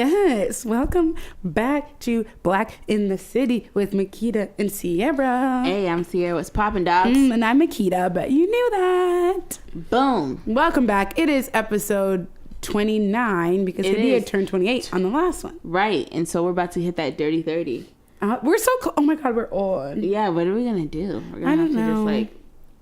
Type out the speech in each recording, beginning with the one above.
Yes, welcome back to Black in the City with Makeda and Sierra. Hey, I'm Sierra. What's poppin', dogs? And I'm Makeda, but you knew that. Boom. Welcome back. It is episode 29 because we had turned 28 on the last one. Right, and so we're about to hit that dirty 30. We're so close. Oh my God, we're on. Yeah, what are we gonna do? We're gonna have to just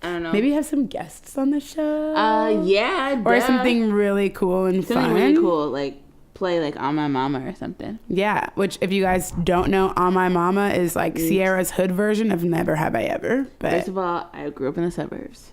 I don't know. Maybe have some guests on the show. Yeah. Or something really cool and fun. Something really cool, like play like On My Mama or something. Yeah, which if you guys don't know, On My Mama is like Sierra's hood version of Never Have I Ever. But first of all, I grew up in the suburbs.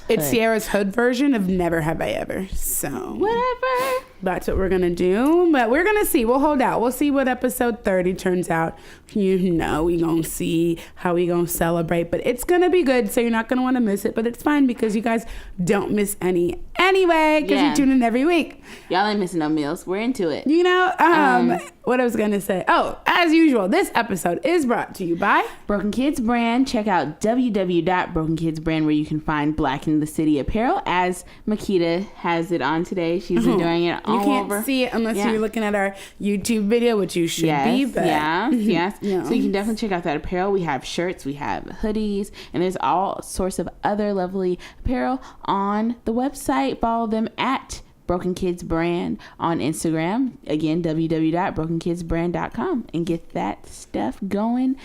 It's Sierra's hood version of Never Have I Ever. So whatever. That's what we're going to do. But we're going to see. We'll hold out. We'll see what episode 30 turns out. You know, we going to see how we going to celebrate. But it's going to be good. So you're not going to want to miss it. But it's fine because you guys don't miss any anyway. Because you tune in every week. Y'all ain't missing no meals. We're into it. You know, what I was going to say. Oh, as usual, this episode is brought to you by Broken Kids Brand. Check out www.brokenkidsbrand where you can find Black in the City apparel. As Makeda has it on today. She's been doing it all over. You can't see it unless you're looking at our YouTube video, which you should be. But Yes. So you can definitely check out that apparel. We have shirts, we have hoodies, and there's all sorts of other lovely apparel on the website. Follow them at Broken Kids Brand on Instagram. Again, www.brokenkidsbrand.com, and get that stuff going.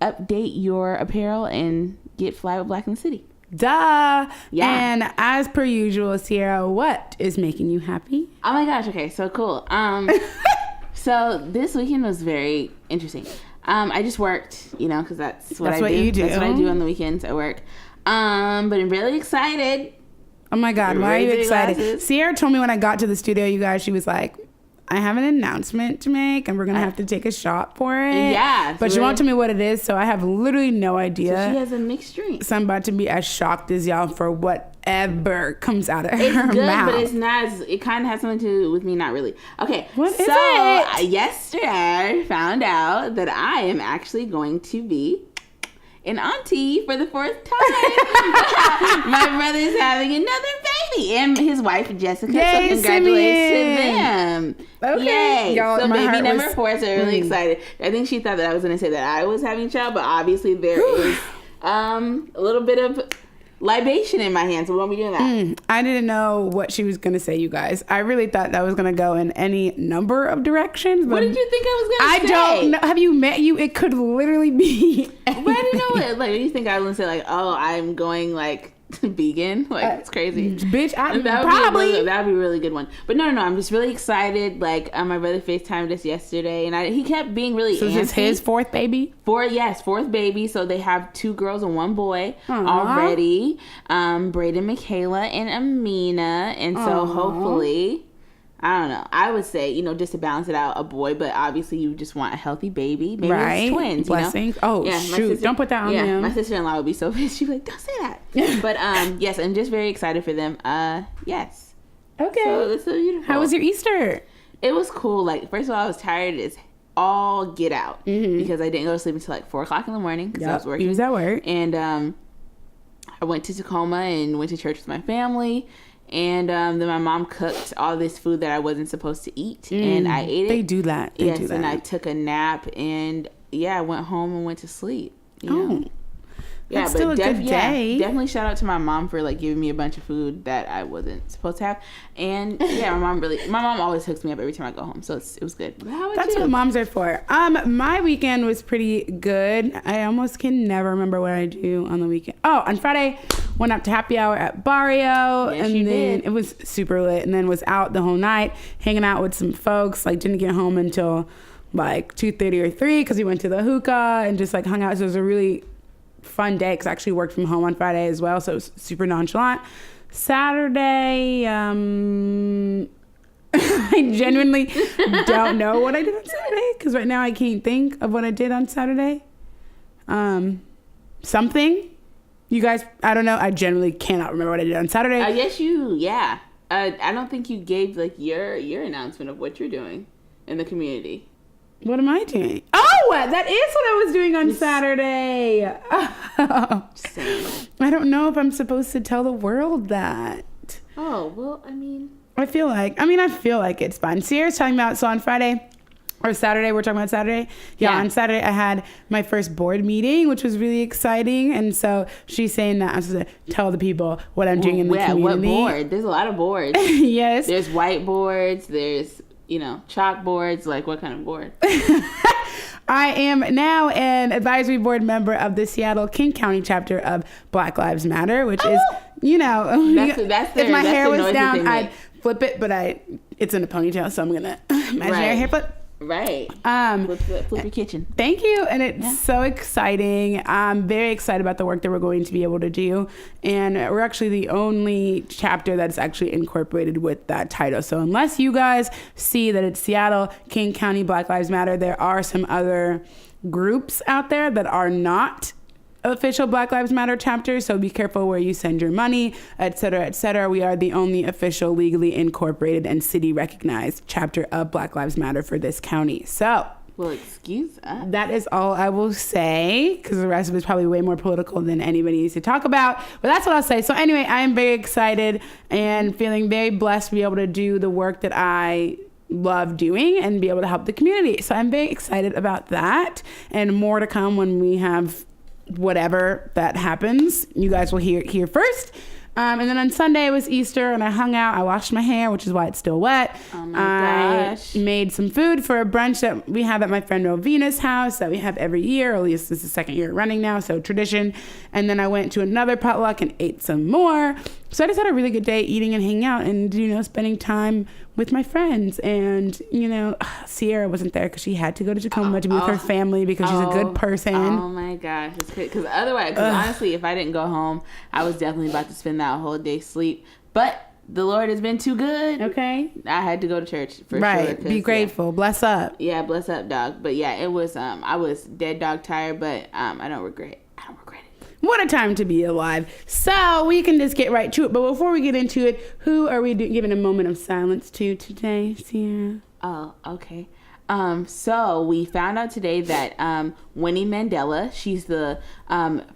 Update your apparel and get fly with Black in the City. Duh. Yeah. And as per usual, Sierra, what is making you happy? Oh my gosh. Okay. So cool. So this weekend was very interesting. I just worked, you know, because that's what you do. That's what I do on the weekends. I work. But I'm really excited. Oh my God. Why are you excited? Glasses. Sierra told me when I got to the studio, you guys, she was like, I have an announcement to make and we're going to have to take a shot for it. Yeah. But she won't tell me what it is. So I have literally no idea. So she has a mixed drink. So I'm about to be as shocked as y'all for whatever comes out of her mouth. It's good, but it's not. It kind of has something to do with me. Not really. Okay. What is it? Yesterday I found out that I am actually going to be an auntie for the 4th time. My brother's having another baby, and his wife Jessica. Yay, so congratulations to them. Okay, yay! y'all, So baby number 4. So I'm really Mm. excited. I think she thought that I was going to say that I was having a child, but obviously there is a little bit of libation in my hands. So we won't be doing that. I didn't know what she was going to say, you guys. I really thought that was going to go in any number of directions. But What did you think I was going to say? I don't know. Have you met you? It could literally be But I didn't know it. Like, you think I was going to say, like, oh, I'm going, like, vegan? Like, it's crazy. Bitch, that would probably. that would be a really good one. But no, I'm just really excited. Like, my brother FaceTimed us yesterday, and he kept being really So antsy. this is his 4th baby? 4th baby. So they have 2 girls and 1 boy already. Braden, Makeda, and Amina. And so hopefully, I don't know. I would say, you know, just to balance it out, a boy, but obviously you just want a healthy baby. Maybe it's twins, Blessings. You know? Oh, shoot. Don't put that on them. My sister-in-law would be so pissed. She'd be like, don't say that. But yes, I'm just very excited for them. Yes. Okay. So it's so beautiful. How was your Easter? It was cool. Like, first of all, I was tired as all get out because I didn't go to sleep until like 4 o'clock in the morning because I was working. You was at work. And I went to Tacoma and went to church with my family. And then my mom cooked all this food that I wasn't supposed to eat, and I ate it. They do that. Yes, and I took a nap, and I went home and went to sleep. You know? That's still a good day. Definitely shout out to my mom for like giving me a bunch of food that I wasn't supposed to have. And my mom always hooks me up every time I go home, so it was good. But how about That's you? what moms are for. My weekend was pretty good. I almost can never remember what I do on the weekend. Oh, on Friday, went up to happy hour at Barrio, Yes, and you then did. it was super lit. And then was out the whole night, hanging out with some folks. Like didn't get home until like 2:30 or 3 because we went to the hookah and just like hung out. So it was a really fun day because I actually worked from home on Friday as well, so it was super nonchalant. Saturday, I genuinely don't know what I did on Saturday because right now I can't think of what I did on Saturday. Something. You guys, I don't know. I generally cannot remember what I did on Saturday. Yes, I don't think you gave like your announcement of what you're doing in the community. What am I doing? Oh, that is what I was doing on Saturday. Same. I don't know if I'm supposed to tell the world that. Oh, well, I mean, I feel like it's fun. Sierra's talking about, so on Friday or Saturday, we're talking about Saturday. Yeah, on Saturday I had my first board meeting, which was really exciting. And so she's saying that I'm supposed to tell the people what I'm doing in the community. What board? There's a lot of boards. Yes. There's whiteboards. There's, chalkboards. Like, what kind of board? I am now an advisory board member of the Seattle King County chapter of Black Lives Matter, which is, if my hair was down, I'd flip it, but it's in a ponytail, so I'm gonna imaginary hair flip. Right. Flip your kitchen. Thank you. And it's so exciting. I'm very excited about the work that we're going to be able to do. And we're actually the only chapter that's actually incorporated with that title. So unless you guys see that it's Seattle King County Black Lives Matter, there are some other groups out there that are not official Black Lives Matter chapters, so be careful where you send your money, etc., etc. We are the only official legally incorporated and city recognized chapter of Black Lives Matter for this county. So, well, excuse us. That is all I will say, because the rest of it is probably way more political than anybody needs to talk about. But that's what I'll say. So anyway, I am very excited and feeling very blessed to be able to do the work that I love doing and be able to help the community. So I'm very excited about that, and more to come when we have whatever that happens. You guys will hear it here first. And then on Sunday it was Easter, and I hung out. I washed my hair, which is why it's still wet. Oh my gosh. I made some food for a brunch that we have at my friend Rovina's house that we have every year. At least this is the second year running now, so tradition. And then I went to another potluck and ate some more. So I just had a really good day eating and hanging out and, spending time with my friends. And, Sierra wasn't there because she had to go to Tacoma to be with her family because she's a good person. Oh, my gosh. Because honestly, if I didn't go home, I was definitely about to spend that whole day sleep. But the Lord has been too good. Okay. I had to go to church for sure. Right. Be grateful. Bless up. Yeah, bless up, dog. But yeah, it was, I was dead dog tired, but I don't regret it. What a time to be alive. So we can just get right to it. But before we get into it, who are we giving a moment of silence to today, Sierra? Oh, okay. So we found out today that Winnie Mandela, she's the,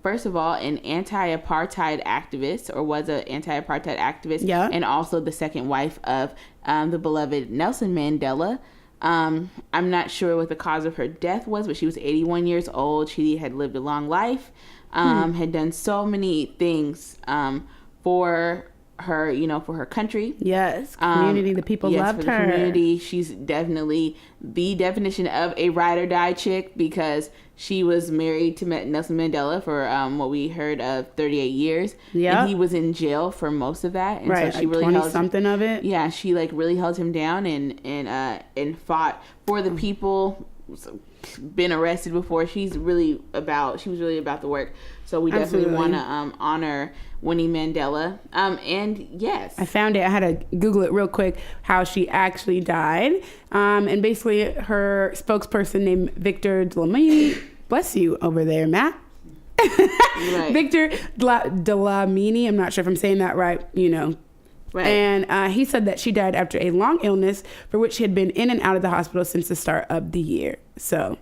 first of all, an anti-apartheid activist, or was an anti-apartheid activist. Yeah. And also the second wife of the beloved Nelson Mandela. I'm not sure what the cause of her death was, but she was 81 years old. She had lived a long life. Had done so many things for her, for her country. Yes, community. The people loved her. Community. She's definitely the definition of a ride or die chick, because she was married to Nelson Mandela for what we heard of 38 years. Yeah, and he was in jail for most of that. And right, so she really 20 held something of it. Yeah, she really held him down and fought for the people. Been arrested before. She was really about the work. So we definitely want to honor Winnie Mandela. And yes, I found it. I had to Google it real quick how she actually died. And basically her spokesperson named Victor Dlamini, bless you over there, Matt. Right. Victor Dlamini, I'm not sure if I'm saying that right, Right. And he said that she died after a long illness for which she had been in and out of the hospital since the start of the year. So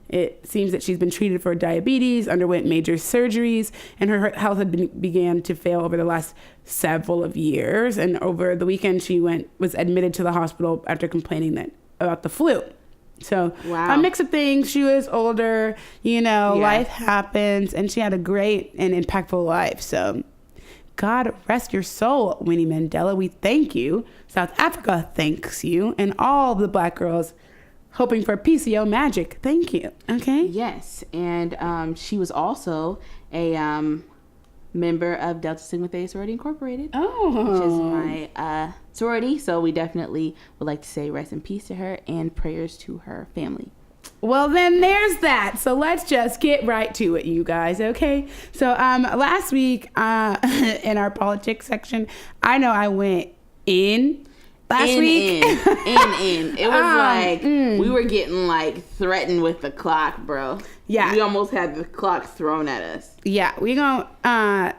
it seems that she's been treated for diabetes, underwent major surgeries, and her health had began to fail over the last several of years. And over the weekend, she was admitted to the hospital after complaining about the flu. So a mix of things. She was older, life happens, and she had a great and impactful life. So God rest your soul, Winnie Mandela. We thank you. South Africa thanks you. And all the Black girls hoping for PCO magic. Thank you. Okay? Yes. And she was also a member of Delta Sigma Theta Sorority Incorporated. Oh. Which is my sorority. So we definitely would like to say rest in peace to her and prayers to her family. Well, then there's that. So let's just get right to it, you guys, okay? So last week in our politics section, I know I went in last week. It was we were getting threatened with the clock, bro. Yeah. We almost had the clock thrown at us. Yeah, we gonna... I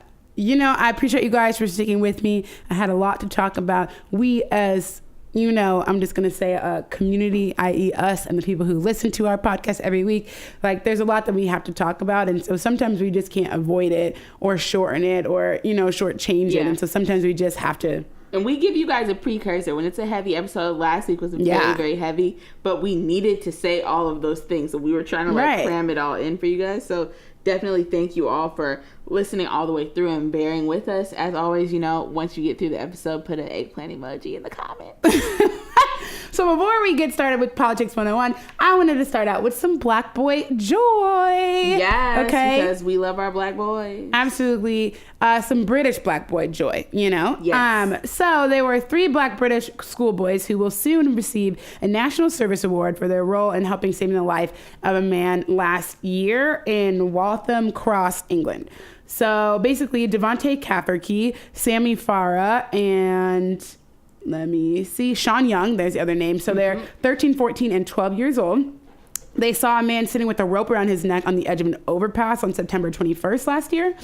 appreciate you guys for sticking with me. I had a lot to talk about. We as... I'm just going to say a community, i.e. us and the people who listen to our podcast every week. There's a lot that we have to talk about. And so sometimes we just can't avoid it or shorten it or, shortchange it. And so sometimes we just have to And we give you guys a precursor. When it's a heavy episode, last week was very, very heavy. But we needed to say all of those things. So we were trying to cram it all in for you guys. So definitely thank you all for listening all the way through and bearing with us. As always, once you get through the episode, put an eggplant emoji in the comments. So before we get started with Politics 101, I wanted to start out with some Black boy joy. Yes, okay? Because we love our Black boys. Absolutely. Some British Black boy joy, Yes. So there were 3 Black British schoolboys who will soon receive a National Service Award for their role in helping save the life of a man last year in Waltham Cross, England. So basically, Devontae Cafferkey, Sammy Farah, and... let me see. Sean Young, there's the other name. So they're 13, 14, and 12 years old. They saw a man sitting with a rope around his neck on the edge of an overpass on September 21st last year.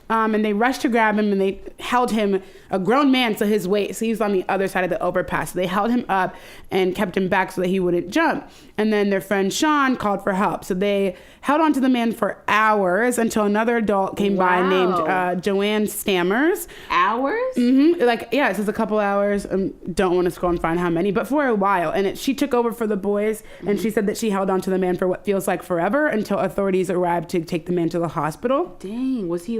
And they rushed to grab him, and they held him, a grown man, to his weight. So he was on the other side of the overpass. So they held him up and kept him back so that he wouldn't jump. And then their friend Sean called for help. So they held on to the man for hours until another adult came by named Joanne Stammers. Hours? Mm-hmm. It says a couple hours. Don't want to scroll and find how many, but for a while. And she took over for the boys, and she said that she held on to the man for what feels like forever until authorities arrived to take the man to the hospital. Dang. Was he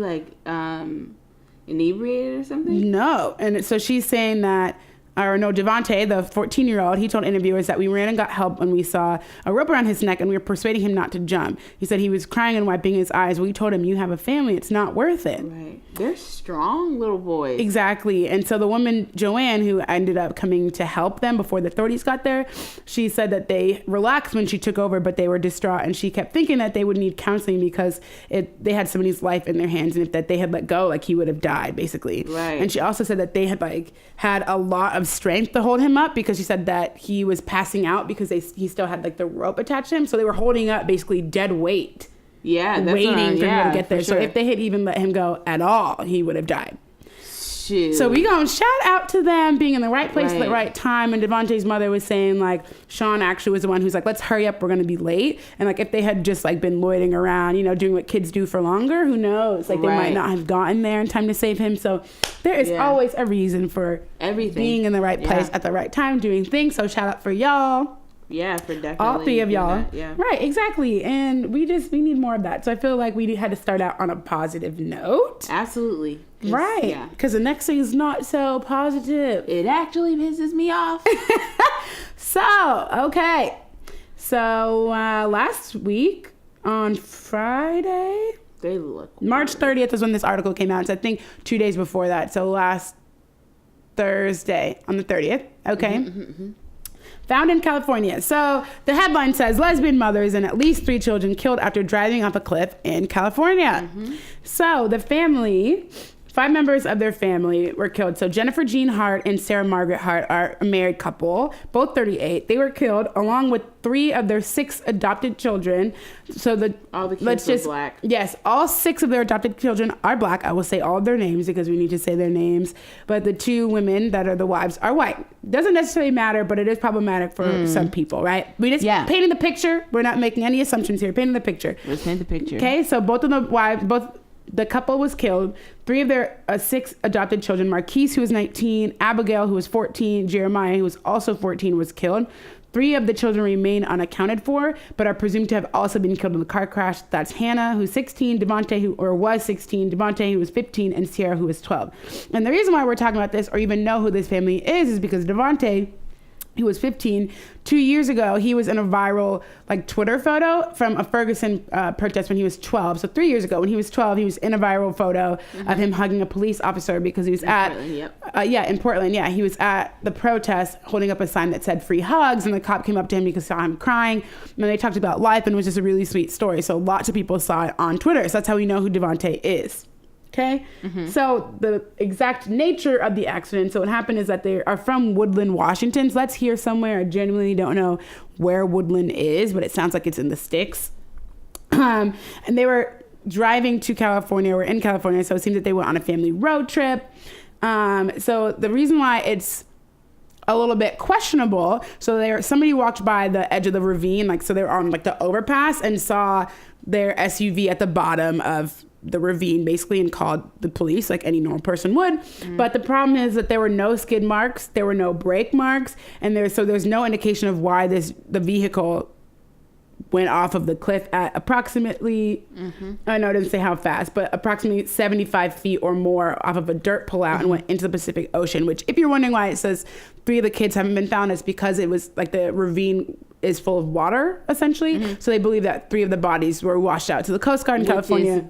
inebriated or something? No. And so she's saying that, Devontae, the 14-year-old, he told interviewers that we ran and got help when we saw a rope around his neck and we were persuading him not to jump. He said he was crying and wiping his eyes. We told him, you have a family. It's not worth it. Right. They're strong little boys. Exactly. And so the woman, Joanne, who ended up coming to help them before the authorities got there, she said that they relaxed when she took over, but they were distraught. And she kept thinking that they would need counseling because they had somebody's life in their hands. And if that they had let go, he would have died, basically. Right. And she also said that they had had a lot of strength to hold him up because she said that he was passing out because he still had the rope attached to him. So they were holding up basically dead weight. Yeah, that's waiting for him to get there. Sure. So if they had even let him go at all, he would have died. Shoot. So we gonna shout out to them being in the right place at the right time. And Devontae's mother was saying Sean actually was the one who's let's hurry up, we're gonna be late. And if they had just been loitering around, doing what kids do for longer, who knows? They might not have gotten there in time to save him. So there is always a reason for everything being in the right place at the right time, doing things. So shout out for y'all. Yeah, for definitely all 3 of y'all. That, yeah. Right, exactly. And we need more of that. So I feel like we had to start out on a positive note. Absolutely. Right. Because the next thing is not so positive. It actually pisses me off. Okay. So last week on Friday, they look March 30th is when this article came out. So I think 2 days before that. So last Thursday on the 30th. Okay. Found in California. So the headline says lesbian mothers and at least 3 children killed after driving off a cliff in California. So the family, 5 members of their family were killed. So Jennifer Jean Hart and Sarah Margaret Hart are a married couple, both 38. They were killed along with 3 of their 6 adopted children. So all the kids are Black. Yes, all 6 of their adopted children are Black. I will say all of their names because we need to say their names. But the 2 women that are the wives are white. Doesn't necessarily matter, but it is problematic for some people, right? We just painting the picture. We're not making any assumptions here. Painting the picture. Let's paint the picture. Okay, so both of the wives, the couple was killed. 3 of their 6 adopted children, Marquise, who was 19, Abigail, who was 14, Jeremiah, who was also 14, was killed. 3 of the children remain unaccounted for, but are presumed to have also been killed in the car crash. That's Hannah, who's 16, Devontae, was 16, Devontae, who was 15, and Sierra, who was 12. And the reason why we're talking about this, or even know who this family is because Devontae, who was 15, 2 years ago, he was in a viral Twitter photo from a Ferguson protest when he was 12. So 3 years ago, when he was 12, he was in a viral photo of him hugging a police officer because he was in Portland. Yeah, he was at the protest holding up a sign that said free hugs, and the cop came up to him because he saw him crying. And they talked about life, and it was just a really sweet story. So lots of people saw it on Twitter. So that's how we know who Devontae is. Okay, so the exact nature of the accident. So what happened is that they are from Woodland, Washington. So that's here somewhere. I genuinely don't know where Woodland is, but it sounds like it's in the sticks. And they were driving to California, or in California. So it seems that they went on a family road trip. So the reason why it's a little bit questionable. So somebody walked by the edge of the ravine, so they were on the overpass and saw their SUV at the bottom of the ravine basically and called the police like any normal person would. But the problem is that there were no skid marks, there were no brake marks, and there's no indication of why the vehicle went off of the cliff at approximately, I know it didn't say how fast, but approximately 75 feet or more off of a dirt pullout and went into the Pacific Ocean, which if you're wondering why it says 3 of the kids haven't been found, it's because it was like the ravine is full of water essentially. So they believe that 3 of the bodies were washed out to the Coast Guard in California.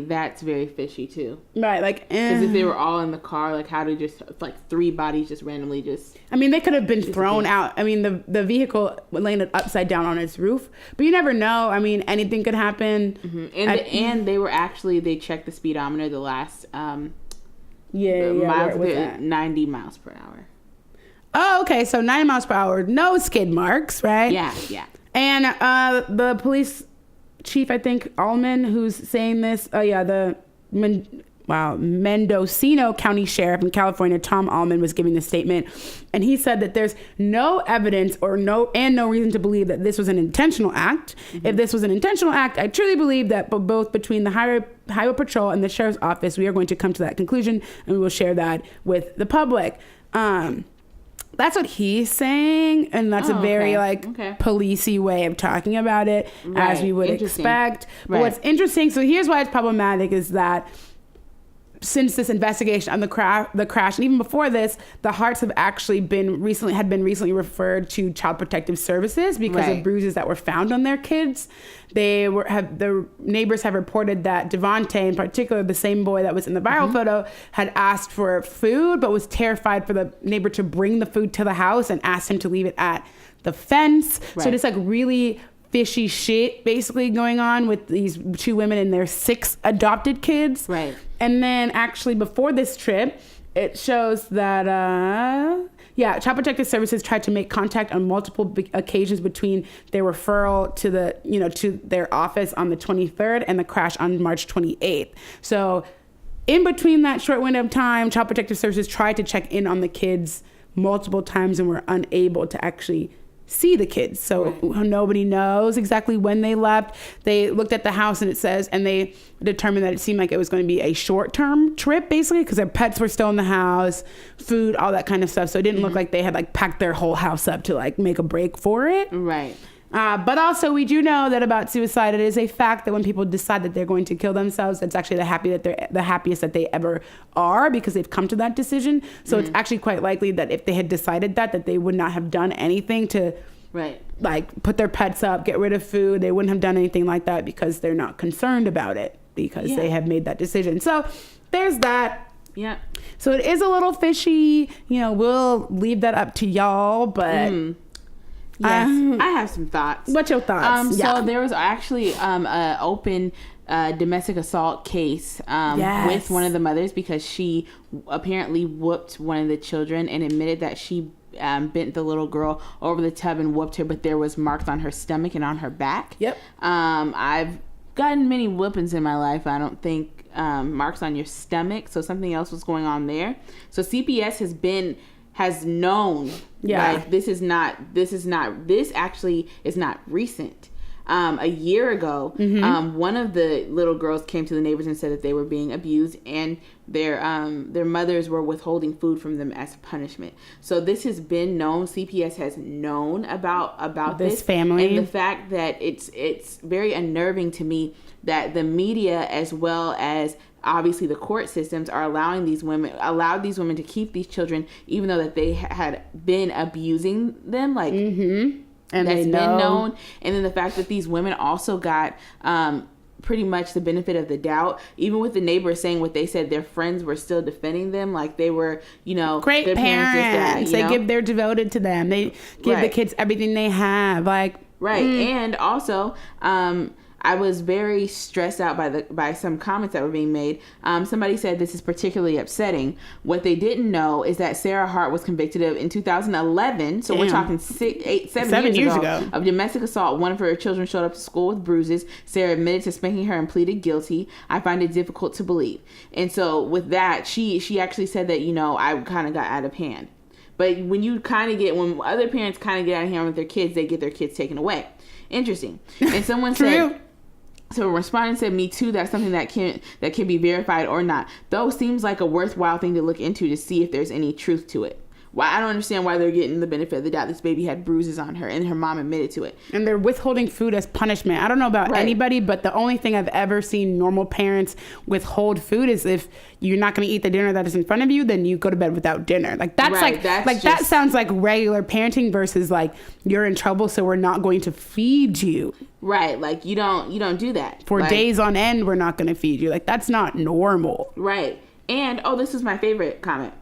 That's very fishy too. Right, like because if they were all in the car, like how did just like 3 bodies just randomly just? I mean, they could have been thrown out. I mean, the vehicle landed upside down on its roof, but you never know. I mean, anything could happen. And they were actually they checked the speedometer the last miles 90 miles per hour. Oh, okay. So 90 miles per hour, no skid marks, right? Yeah. And the police chief, I think, Allman, who's saying this, Mendocino County Sheriff in California, Tom Allman, was giving this statement. And he said that there's no evidence or no reason to believe that this was an intentional act. If this was an intentional act, I truly believe that both between the Highway Patrol and the Sheriff's Office, we are going to come to that conclusion, and we will share that with the public. That's what he's saying, and that's a very policey way of talking about it, as we would expect. But what's interesting, so here's why it's problematic, is that since this investigation on the crash, and even before this, the Harts have actually been recently referred to Child Protective Services because of bruises that were found on their kids. The neighbors have reported that Devontae, in particular, the same boy that was in the viral photo, had asked for food, but was terrified for the neighbor to bring the food to the house and asked him to leave it at the fence. So it's like really fishy shit basically going on with these 2 women and their 6 adopted kids. Right. And then actually before this trip, it shows that Child Protective Services tried to make contact on multiple occasions between their referral to their office on the 23rd and the crash on March 28th. So in between that short window of time, Child Protective Services tried to check in on the kids multiple times and were unable to actually see the kids. So nobody knows exactly when they left. They looked at the house and they determined that it seemed like it was going to be a short-term trip basically because their pets were still in the house, food, all that kind of stuff. So it didn't look like they had like packed their whole house up to like make a break for it. Right. But also we do know that about suicide, it is a fact that when people decide that they're going to kill themselves, it's actually the happiest that they ever are because they've come to that decision. So it's actually quite likely that if they had decided that they would not have done anything to like put their pets up, get rid of food. They wouldn't have done anything like that because they're not concerned about it because they have made that decision. So there's that. Yeah. So it is a little fishy. We'll leave that up to y'all, but yes, I have some thoughts. What's your thoughts? So there was actually an open domestic assault case with one of the mothers because she apparently whooped one of the children and admitted that she bent the little girl over the tub and whooped her, but there was marks on her stomach and on her back. Yep. I've gotten many whoopings in my life. I don't think marks on your stomach, so something else was going on there. So CPS has known. Yeah. Like, this actually is not recent. A year ago, one of the little girls came to the neighbors and said that they were being abused and their mothers were withholding food from them as punishment. So this has been known. CPS has known about this family, and the fact that it's very unnerving to me that the media as well as obviously the court systems are allowed these women to keep these children even though that they had been abusing them, like and that's been known. And then the fact that these women also got pretty much the benefit of the doubt, even with the neighbors saying what they said, their friends were still defending them like they were, great their parents. They're devoted to them. They give the kids everything they have. And also I was very stressed out by some comments that were being made. Somebody said this is particularly upsetting. What they didn't know is that Sarah Hart was convicted of in 2011. So we're talking 7 years ago of domestic assault. One of her children showed up to school with bruises. Sarah admitted to spanking her and pleaded guilty. I find it difficult to believe. And so with that, she actually said that, I kind of got out of hand. But when other parents kind of get out of hand with their kids, they get their kids taken away. Interesting. And someone said, So a respondent said, "Me too. That's something that can be verified or not. Though seems like a worthwhile thing to look into to see if there's any truth to it. Why I don't understand why they're getting the benefit of the doubt. This baby had bruises on her, and her mom admitted to it. And they're withholding food as punishment. I don't know about anybody, but the only thing I've ever seen normal parents withhold food is if you're not going to eat the dinner that is in front of you, then you go to bed without dinner. Like that's that sounds like regular parenting versus like you're in trouble, so we're not going to feed you. Right, like you don't do that for like, days on end. We're not going to feed you. Like that's not normal. Right. And this is my favorite comment.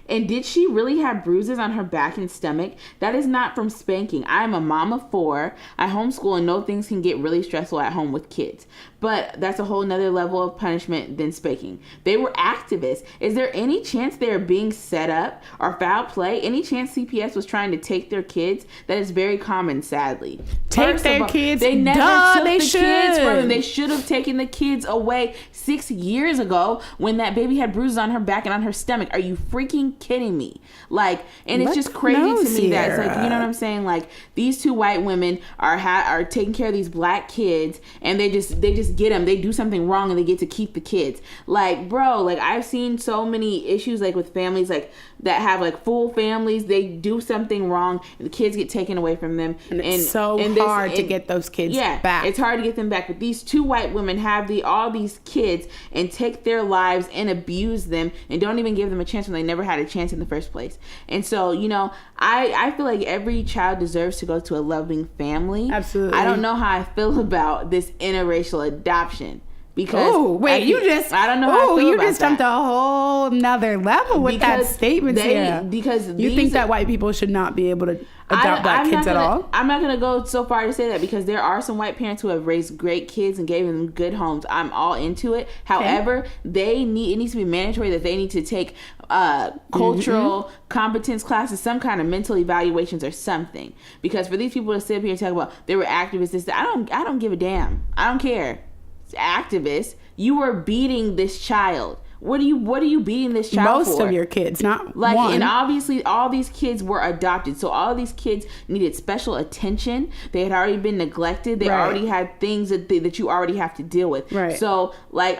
And did she really have bruises on her back and stomach? That is not from spanking. I am a mom of 4. I homeschool and know things can get really stressful at home with kids. But that's a whole nother level of punishment than spanking. They were activists. Is there any chance they're being set up or foul play? Any chance CPS was trying to take their kids? That is very common, sadly. Take their kids? They never took the kids from them. They should have taken the kids away 6 years ago when that baby had bruises on her back and on her stomach. Are you freaking kidding me? Like, and it's just crazy to me that it's like, you know what I'm saying? Like, these 2 white women are taking care of these black kids, and they just get them. They do something wrong, and they get to keep the kids. Like, bro, like I've seen so many issues like with families like that have like full families. They do something wrong, and the kids get taken away from them. And it's so hard to get those kids back. It's hard to get them back. But these 2 white women have all these kids and take their lives and abuse them and don't even give them a chance when they never had a chance in the first place. And so, you know, I feel like every child deserves to go to a loving family. Absolutely. I don't know how I feel about this interracial adoption. Because I don't know how I feel about just jumped a whole nother level with that statement here. Because you think that white people should not be able to adopt black kids at all? I'm not going to go so far to say that, because there are some white parents who have raised great kids and gave them good homes. I'm all into it. However, it needs to be mandatory that they need to take cultural competence classes, some kind of mental evaluations or something. Because for these people to sit up here and talk about they were activists, I don't give a damn. I don't care. Activists, you were beating this child. What are you beating this child for? Most of your kids, not like one. And obviously all these kids were adopted, so all these kids needed special attention. They had already been neglected. They already had things that you already have to deal with. Right. So like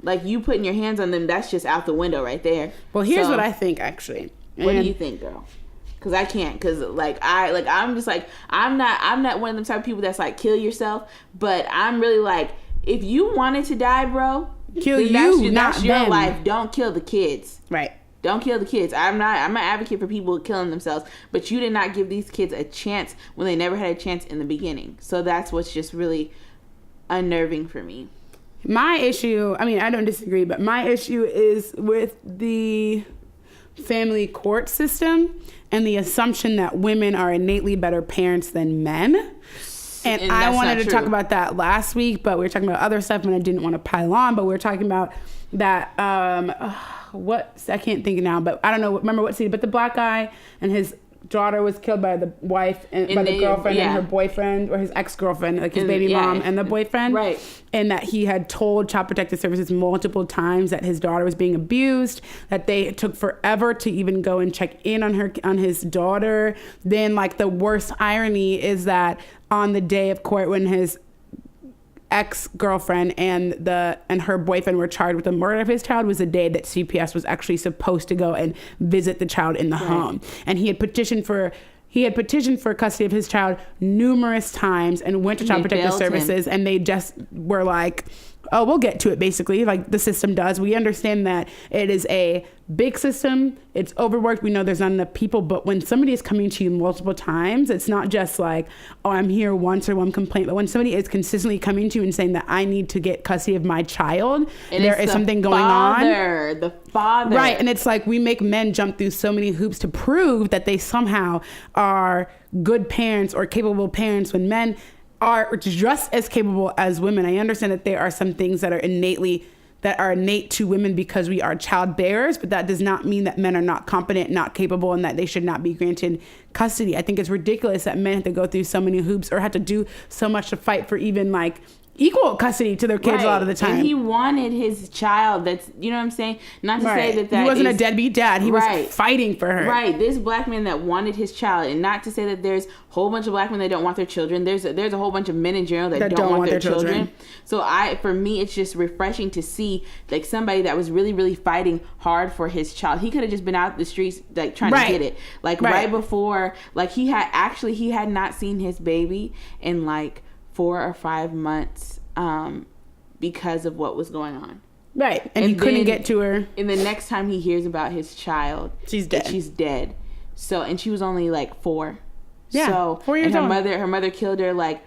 like you putting your hands on them, that's just out the window right there. Well, here's what I think actually. What do you think, girl? Because I can't. Because I'm just like I'm not one of them type of people that's like kill yourself. But I'm really like, if you wanted to die, bro, kill you, that's your them. life. Don't kill the kids. Right. Don't kill the kids. I'm an advocate for people killing themselves, but you did not give these kids a chance when they never had a chance in the beginning. So that's what's just really unnerving for me. My issue, I mean, I don't disagree, but my issue is with the family court system and the assumption that women are innately better parents than men. And I wanted to talk about that last week, but we were talking about other stuff and I didn't want to pile on, but we were talking about that, I can't think now, but I don't know, remember what city, but the black guy and his daughter was killed by the wife and by the girlfriend and her boyfriend, or his ex-girlfriend, like his baby mom and the boyfriend. Right. And that he had told Child Protective Services multiple times that his daughter was being abused, that it took forever to even go and check in on his daughter. Then like the worst irony is that on the day of court when his ex-girlfriend and her boyfriend were charged with the murder of his child was the day that CPS was actually supposed to go and visit the child in the home. And he had petitioned for custody of his child numerous times and went to Child Protective Services, and they just were like, oh, we'll get to it, basically, like the system does. We understand that it is a big system. It's overworked. We know there's not enough people. But when somebody is coming to you multiple times, it's not just like, oh, I'm here once or one complaint. But when somebody is consistently coming to you and saying that I need to get custody of my child, there is something going on. The father. Right. And it's like we make men jump through so many hoops to prove that they somehow are good parents or capable parents when men are just as capable as women. I understand that there are some things that are innate to women because we are child bearers, but that does not mean that men are not competent, not capable, and that they should not be granted custody. I think it's ridiculous that men have to go through so many hoops or have to do so much to fight for even like equal custody to their kids a lot of the time. And he wanted his child. That's, you know what I'm saying? Not to say that he wasn't a deadbeat dad. He was fighting for her. Right. This black man that wanted his child, and not to say that there's a whole bunch of black men that don't want their children. There's a whole bunch of men in general that don't want their children. So for me, it's just refreshing to see like somebody that was really, really fighting hard for his child. He could have just been out the streets like trying to get it. Like right before, like he had not seen his baby in like 4 or 5 months because of what was going on. Right. And he couldn't get to her. And the next time he hears about his child, she's dead. So, and she was only like 4. Yeah. So, 4 years and old. her mother killed her like,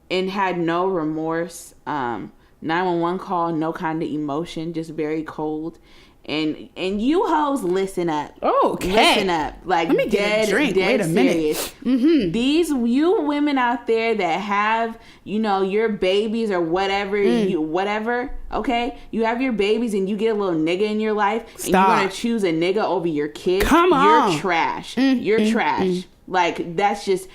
and had no remorse. 911 call, no kind of emotion, just very cold. And you hoes, listen up. Okay. Listen up. Like, let me get a drink. Wait a serious. Minute. These, you women out there that have, you know, your babies or whatever, okay? You have your babies and you get a little nigga in your life. Stop. And you're going to choose a nigga over your kid. Come on. You're trash. You're trash. Like, that's just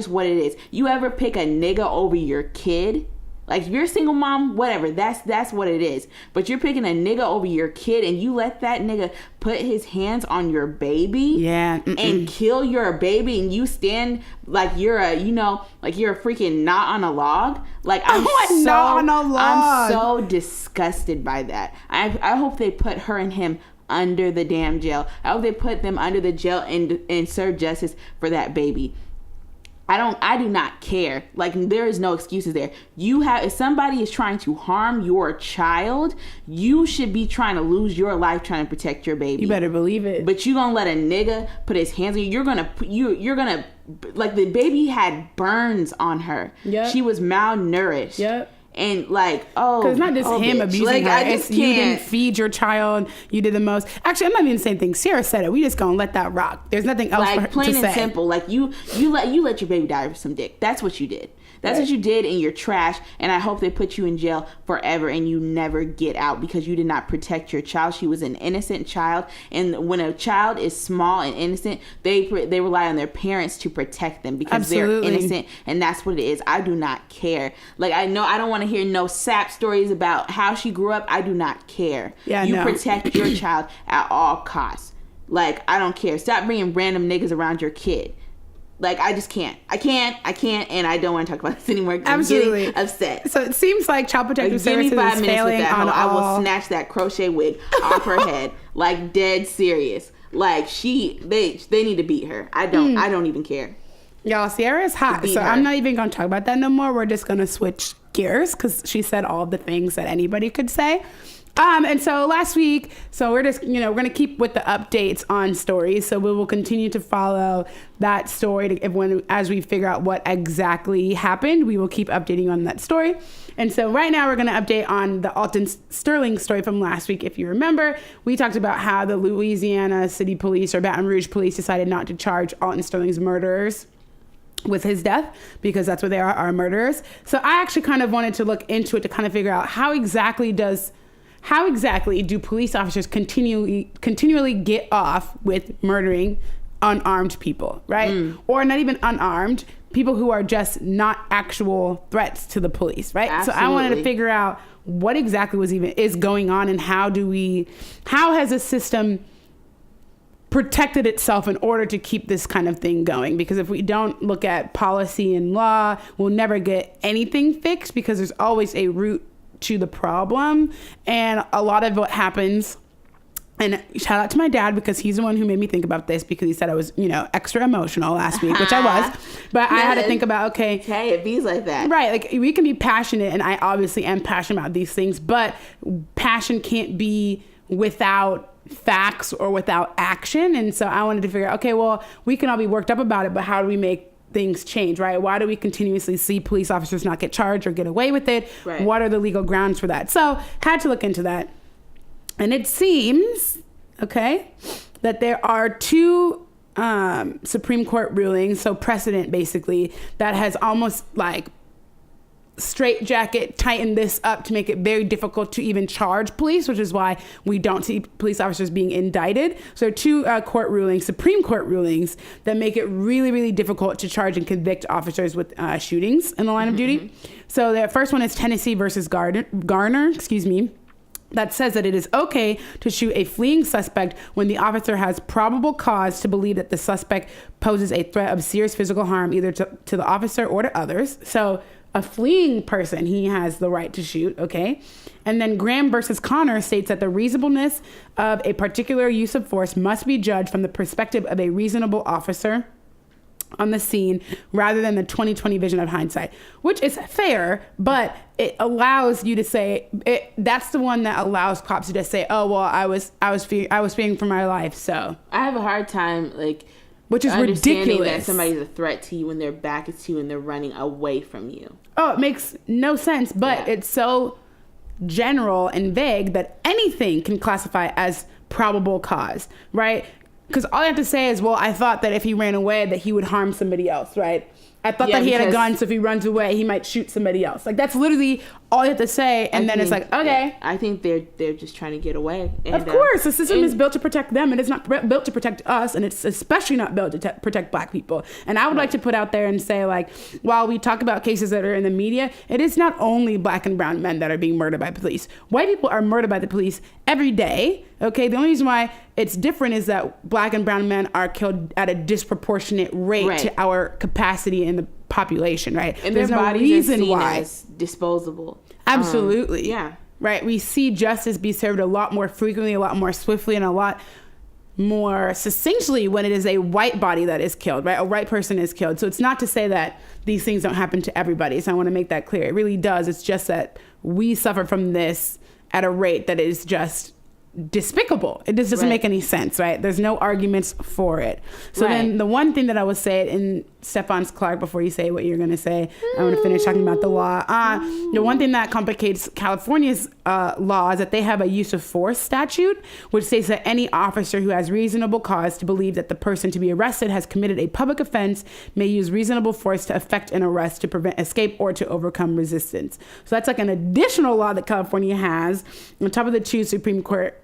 what it is. You ever pick a nigga over your kid? Like, if you're a single mom, whatever, that's what it is. But you're picking a nigga over your kid, and you let that nigga put his hands on your baby, and kill your baby, and you stand like you're a freaking knot on a log. Like, I'm so disgusted by that. I hope they put her and him under the damn jail. I hope they put them under the jail and serve justice for that baby. I do not care. Like, there is no excuses there. If somebody is trying to harm your child, you should be trying to lose your life trying to protect your baby. You better believe it. But you gonna let a nigga put his hands on you. You're gonna like, the baby had burns on her. Yep. She was malnourished. Yep. And like, because it's not just him abusing her. You didn't feed your child. You did the most. Actually, I'm not even saying things. Sarah said it. We just gonna let that rock. There's nothing else like, for her plain to and say. simple. Like, you let your baby die for some dick. That's what you did. That's what you did, and you're trash. And I hope they put you in jail forever and you never get out because you did not protect your child. She was an innocent child, and when a child is small and innocent, they rely on their parents to protect them because they're innocent, and that's what it is. I do not care. Like, I don't want to hear no sap stories about how she grew up. I do not care. You protect your child at all costs. Like, I don't care. Stop bringing random niggas around your kid. Like, I just can't. I can't, and I don't want to talk about this anymore. Absolutely. I'm getting upset. So it seems like Child Protective Services is failing with that on all. I will snatch that crochet wig off her head. Like, dead serious. Like, they need to beat her. I don't even care. Y'all, Sierra is hot, so I'm not even going to talk about that no more. We're just going to switch gears because she said all the things that anybody could say. And so last week, we're just, we're going to keep with the updates on stories. So we will continue to follow that story as we figure out what exactly happened. We will keep updating on that story. And so right now we're going to update on the Alton Sterling story from last week. If you remember, we talked about how the Louisiana City Police or Baton Rouge Police decided not to charge Alton Sterling's murderers with his death because that's what they are murderers. So I actually kind of wanted to look into it to kind of figure out how exactly do police officers continually get off with murdering unarmed people, right? Or not even unarmed, people who are just not actual threats to the police, right? Absolutely. So I wanted to figure out what exactly is going on and how has a system protected itself in order to keep this kind of thing going? Because if we don't look at policy and law, we'll never get anything fixed because there's always a root to the problem. And a lot of what happens, and shout out to my dad because he's the one who made me think about this because he said I was, extra emotional last week, which I was, but I had to think about, okay, hey, it bees like that. Right. Like, we can be passionate, and I obviously am passionate about these things, but passion can't be without facts or without action. And so I wanted to figure out, okay, well, we can all be worked up about it, but how do we make things change, right? Why do we continuously see police officers not get charged or get away with it? Right. What are the legal grounds for that? So had to look into that. And it seems, that there are 2 Supreme Court rulings, so precedent basically, that has almost like straitjacket tighten this up to make it very difficult to even charge police, which is why we don't see police officers being indicted. So 2 Supreme Court rulings that make it really, really difficult to charge and convict officers with shootings in the line of duty. So the first one is Tennessee versus Garner, that says that it is okay to shoot a fleeing suspect when the officer has probable cause to believe that the suspect poses a threat of serious physical harm either to the officer or to others. So a fleeing person, he has the right to shoot, okay? And then Graham versus Connor states that the reasonableness of a particular use of force must be judged from the perspective of a reasonable officer on the scene rather than the 20/20 vision of hindsight, which is fair, but it allows you to say that's the one that allows cops to just say, oh well, I was fearing for my life. So I have a hard time which is ridiculous that somebody's a threat to you when their back is to you and they're running away from you. Oh, it makes no sense, but it's so general and vague that anything can classify as probable cause, right? Because all I have to say is, well, I thought that if he ran away that he would harm somebody else, right? I thought that he had a gun, so if he runs away, he might shoot somebody else. Like, that's literally all you have to say, and then it's like, okay. I think they're just trying to get away. And, of course, the system is built to protect them, and it's not built to protect us, and it's especially not built to protect Black people. And I would like to put out there and say, like, while we talk about cases that are in the media, it is not only Black and brown men that are being murdered by police. White people are murdered by the police every day, okay? The only reason why it's different is that Black and brown men are killed at a disproportionate rate to our capacity in the population, right? And there's no reason why it's disposable. Absolutely. Yeah. Right. We see justice be served a lot more frequently, a lot more swiftly, and a lot more succinctly when it is a white body that is killed, right? A white person is killed. So it's not to say that these things don't happen to everybody. So I want to make that clear. It really does. It's just that we suffer from this at a rate that is just despicable. It just doesn't make any sense, right? There's no arguments for it. So then the one thing that I would say in Stephon Clark, before you say what you're going to say, I want to finish talking about the law. The one thing that complicates California's law is that they have a use of force statute, which states that any officer who has reasonable cause to believe that the person to be arrested has committed a public offense may use reasonable force to effect an arrest to prevent escape or to overcome resistance. So that's like an additional law that California has on top of the two Supreme Court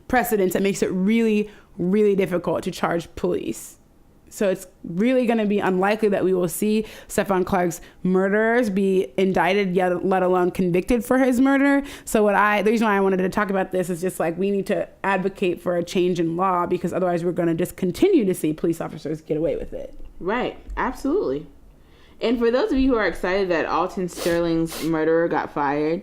precedents that makes it really, really difficult to charge police. So it's really going to be unlikely that we will see Stephon Clark's murderers be indicted, yet let alone convicted for his murder. So the reason why I wanted to talk about this is just like we need to advocate for a change in law, because otherwise we're going to just continue to see police officers get away with it. Right. Absolutely. And for those of you who are excited that Alton Sterling's murderer got fired,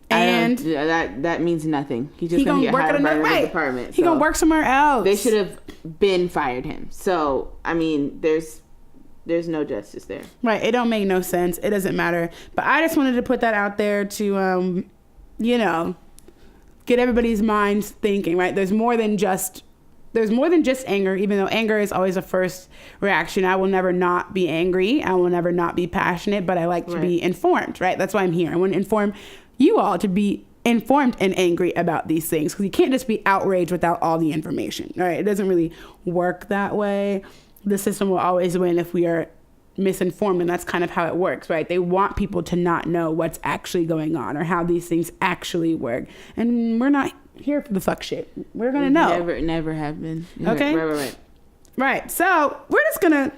and that means nothing. He's just going to get hired by another department. He's going to work somewhere else. They should have been fired him. So, I mean, there's no justice there. Right. It don't make no sense. It doesn't matter. But I just wanted to put that out there to, get everybody's minds thinking, right? There's more than just anger, even though anger is always a first reaction. I will never not be angry. I will never not be passionate, but I like to be informed, right? That's why I'm here. I want to inform you all to be informed and angry about these things, because you can't just be outraged without all the information, right? It doesn't really work that way. The system will always win if we are misinformed, and that's kind of how it works, right? They want people to not know what's actually going on or how these things actually work, and we're not here for the fuck shit. We're gonna know. Never have been. Okay. Right. So we're just gonna,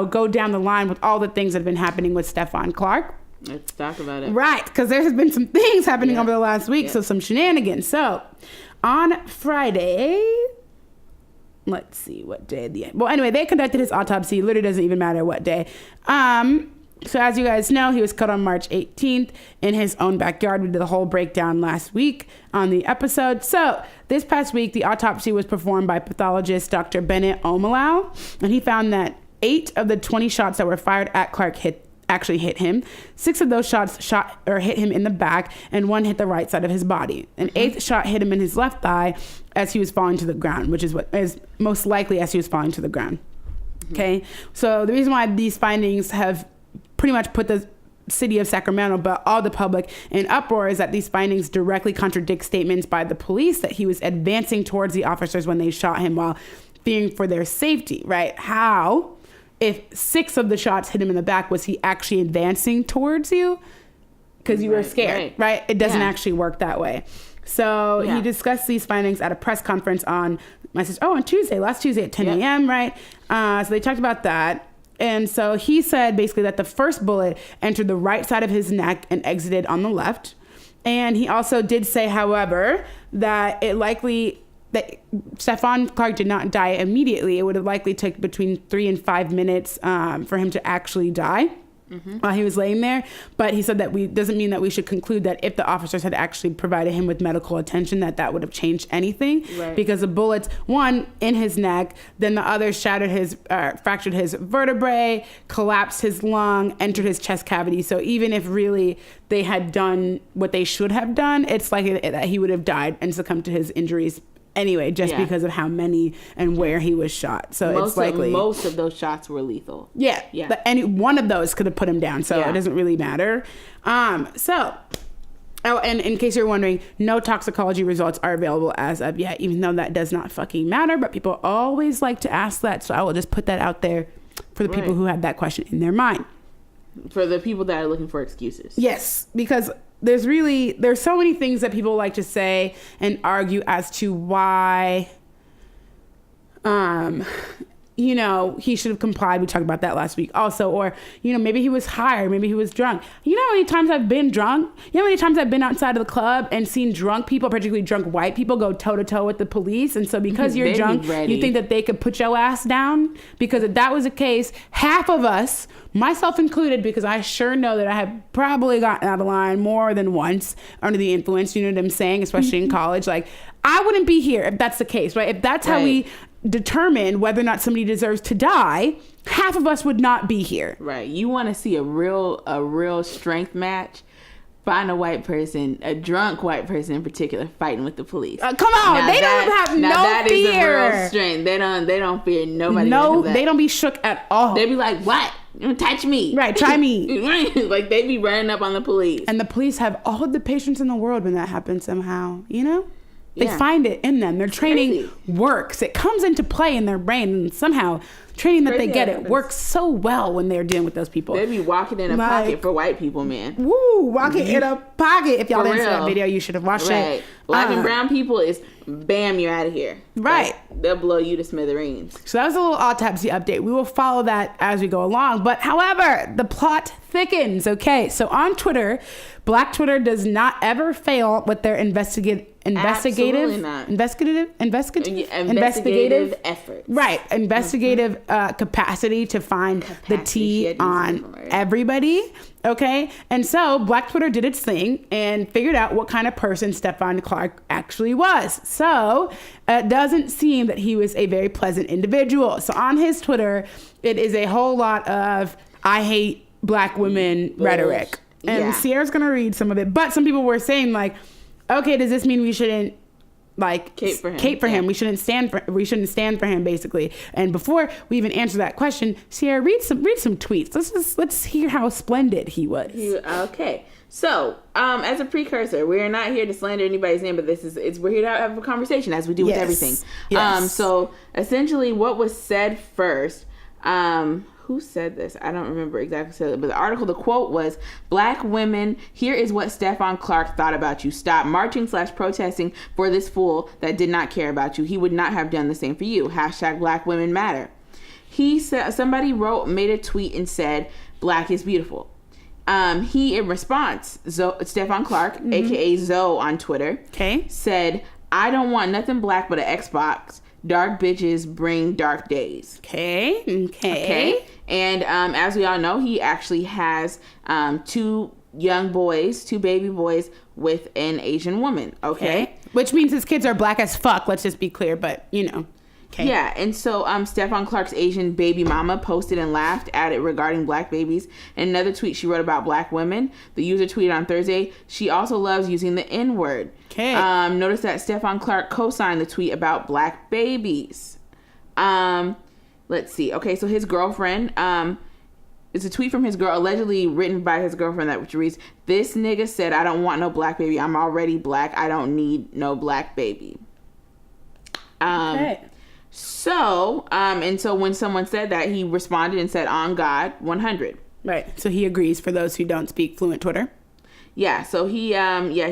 go down the line with all the things that have been happening with Stephon Clark. Let's talk about it. Right, because there has been some things happening over the last week, so some shenanigans. So, on Friday, let's see what day they conducted his autopsy. Literally doesn't even matter what day. So as you guys know, he was killed on March 18th in his own backyard. We did the whole breakdown last week on the episode. So this past week, the autopsy was performed by pathologist Dr. Bennett Omalau, and he found that 8 of the 20 shots that were fired at Clark actually hit him. 6 of those shots hit him in the back, and 1 hit the right side of his body. An 8th shot hit him in his left thigh as he was falling to the ground, which is what is most likely as he was falling to the ground. Okay, so the reason why these findings have pretty much put the city of Sacramento, but all the public, in uproar is that these findings directly contradict statements by the police that he was advancing towards the officers when they shot him while fearing for their safety, right? How, if 6 of the shots hit him in the back, was he actually advancing towards you? Because you were scared, right? It doesn't actually work that way. So he discussed these findings at a press conference on Tuesday, last Tuesday at 10 a.m., right? So they talked about that. And so he said basically that the first bullet entered the right side of his neck and exited on the left. And he also did say, however, that that Stephon Clark did not die immediately. It would have likely took between 3 and 5 minutes for him to actually die while he was laying there. But he said that doesn't mean that we should conclude that if the officers had actually provided him with medical attention, that would have changed anything. Right. Because the bullets, one in his neck, then the other fractured his vertebrae, collapsed his lung, entered his chest cavity. So even if really they had done what they should have done, it's likely that he would have died and succumbed to his injuries anyway, just because of how many and where he was shot. So it's likely most of those shots were lethal. Yeah. Any one of those could have put him down. So it doesn't really matter. And in case you're wondering, no toxicology results are available as of yet, even though that does not fucking matter. But people always like to ask that. So I will just put that out there for the people who have that question in their mind. For the people that are looking for excuses. Yes, because there's so many things that people like to say and argue as to why, he should have complied. We talked about that last week also. Or, maybe he was high, or maybe he was drunk. You know how many times I've been drunk? You know how many times I've been outside of the club and seen drunk people, particularly drunk white people, go toe-to-toe with the police? And so because you're drunk, you think that they could put your ass down? Because if that was the case, half of us, myself included, because I sure know that I have probably gotten out of line more than once under the influence, you know what I'm saying, especially in college. Like, I wouldn't be here if that's the case, right? If that's how we determine whether or not somebody deserves to die, half of us would not be here. Right. You want to see a real strength match? Find a white person, a drunk white person in particular, fighting with the police. Come on, they don't have no fear. That is a real strength. They don't fear nobody. No, they don't be shook at all. They be like, what? Don't touch me. Right, try me. Like, they be running up on the police. And the police have all the patience in the world when that happens somehow, They find it in them. Their training works. It comes into play in their brain, and somehow training that they get it works so well when they're dealing with those people. They be walking in a pocket for white people, man. Woo, walking in a pocket. If y'all didn't see that video, you should have watched it. Black and brown people is bam, you're out of here. Right. Like, they'll blow you to smithereens. So that was a little autopsy update. We will follow that as we go along. But however, the plot thickens. Okay, so on Twitter, Black Twitter does not ever fail with their investigative effort. Right. Investigative capacity to find the tea on everybody. Okay. And so Black Twitter did its thing and figured out what kind of person Stephon Clark actually was. So it doesn't seem that he was a very pleasant individual. So on his Twitter, it is a whole lot of I hate black women rhetoric. And Sierra's going to read some of it. But some people were saying, like, okay, does this mean we shouldn't cape for him? We shouldn't stand for him, basically. And before we even answer that question, Sierra, read some tweets. Let's hear how splendid he was. Okay. So, as a precursor, we're not here to slander anybody's name, but we're here to have a conversation, as we do with everything. Yes. So essentially what was said first, who said this? I don't remember exactly, but the quote was, "Black women, here is what Stephon Clark thought about you. Stop marching/protesting for this fool that did not care about you. He would not have done the same for you. # Black women matter." He said, somebody made a tweet and said, "Black is beautiful." He, in response, Stephon Clark, aka Zoe on Twitter, said, "I don't want nothing black but an Xbox. Dark bitches bring dark days." Okay. And as we all know, he actually has two baby boys with an Asian woman. Okay. Which means his kids are black as fuck. Let's just be clear. But, Okay. Yeah, and so Stephon Clark's Asian baby mama posted and laughed at it regarding black babies. In another tweet she wrote about black women, the user tweeted on Thursday, "She also loves using the N-word." Okay. Notice that Stephon Clark co-signed the tweet about black babies. Let's see. Okay, so his girlfriend, it's a tweet from his girl, allegedly written by his girlfriend, which reads, "This nigga said, I don't want no black baby. I'm already black. I don't need no black baby." Okay. So, and so when someone said that, he responded and said, "On God, 100. Right. So he agrees for those who don't speak fluent Twitter. Yeah. So he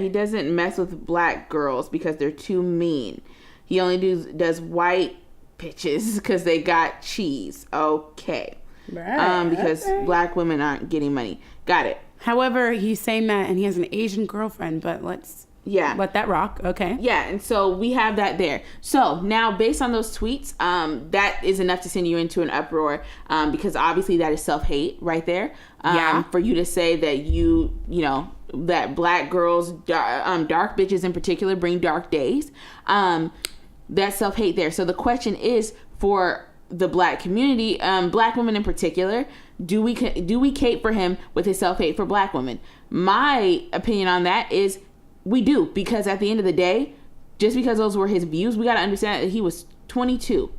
doesn't mess with black girls because they're too mean. He only does white bitches because they got cheese. Okay. because black women aren't getting money. Got it. However, he's saying that, and he has an Asian girlfriend, but let's let that rock. Okay. Yeah, and so we have that there. So now, based on those tweets, that is enough to send you into an uproar, because obviously that is self-hate right there. For you to say that you know, that black girls, dark bitches in particular, bring dark days. That's self-hate there. So the question is, for the black community, black women in particular, do we cape for him with his self-hate for black women? My opinion on that is we do, because at the end of the day, just because those were his views, we got to understand that he was 22.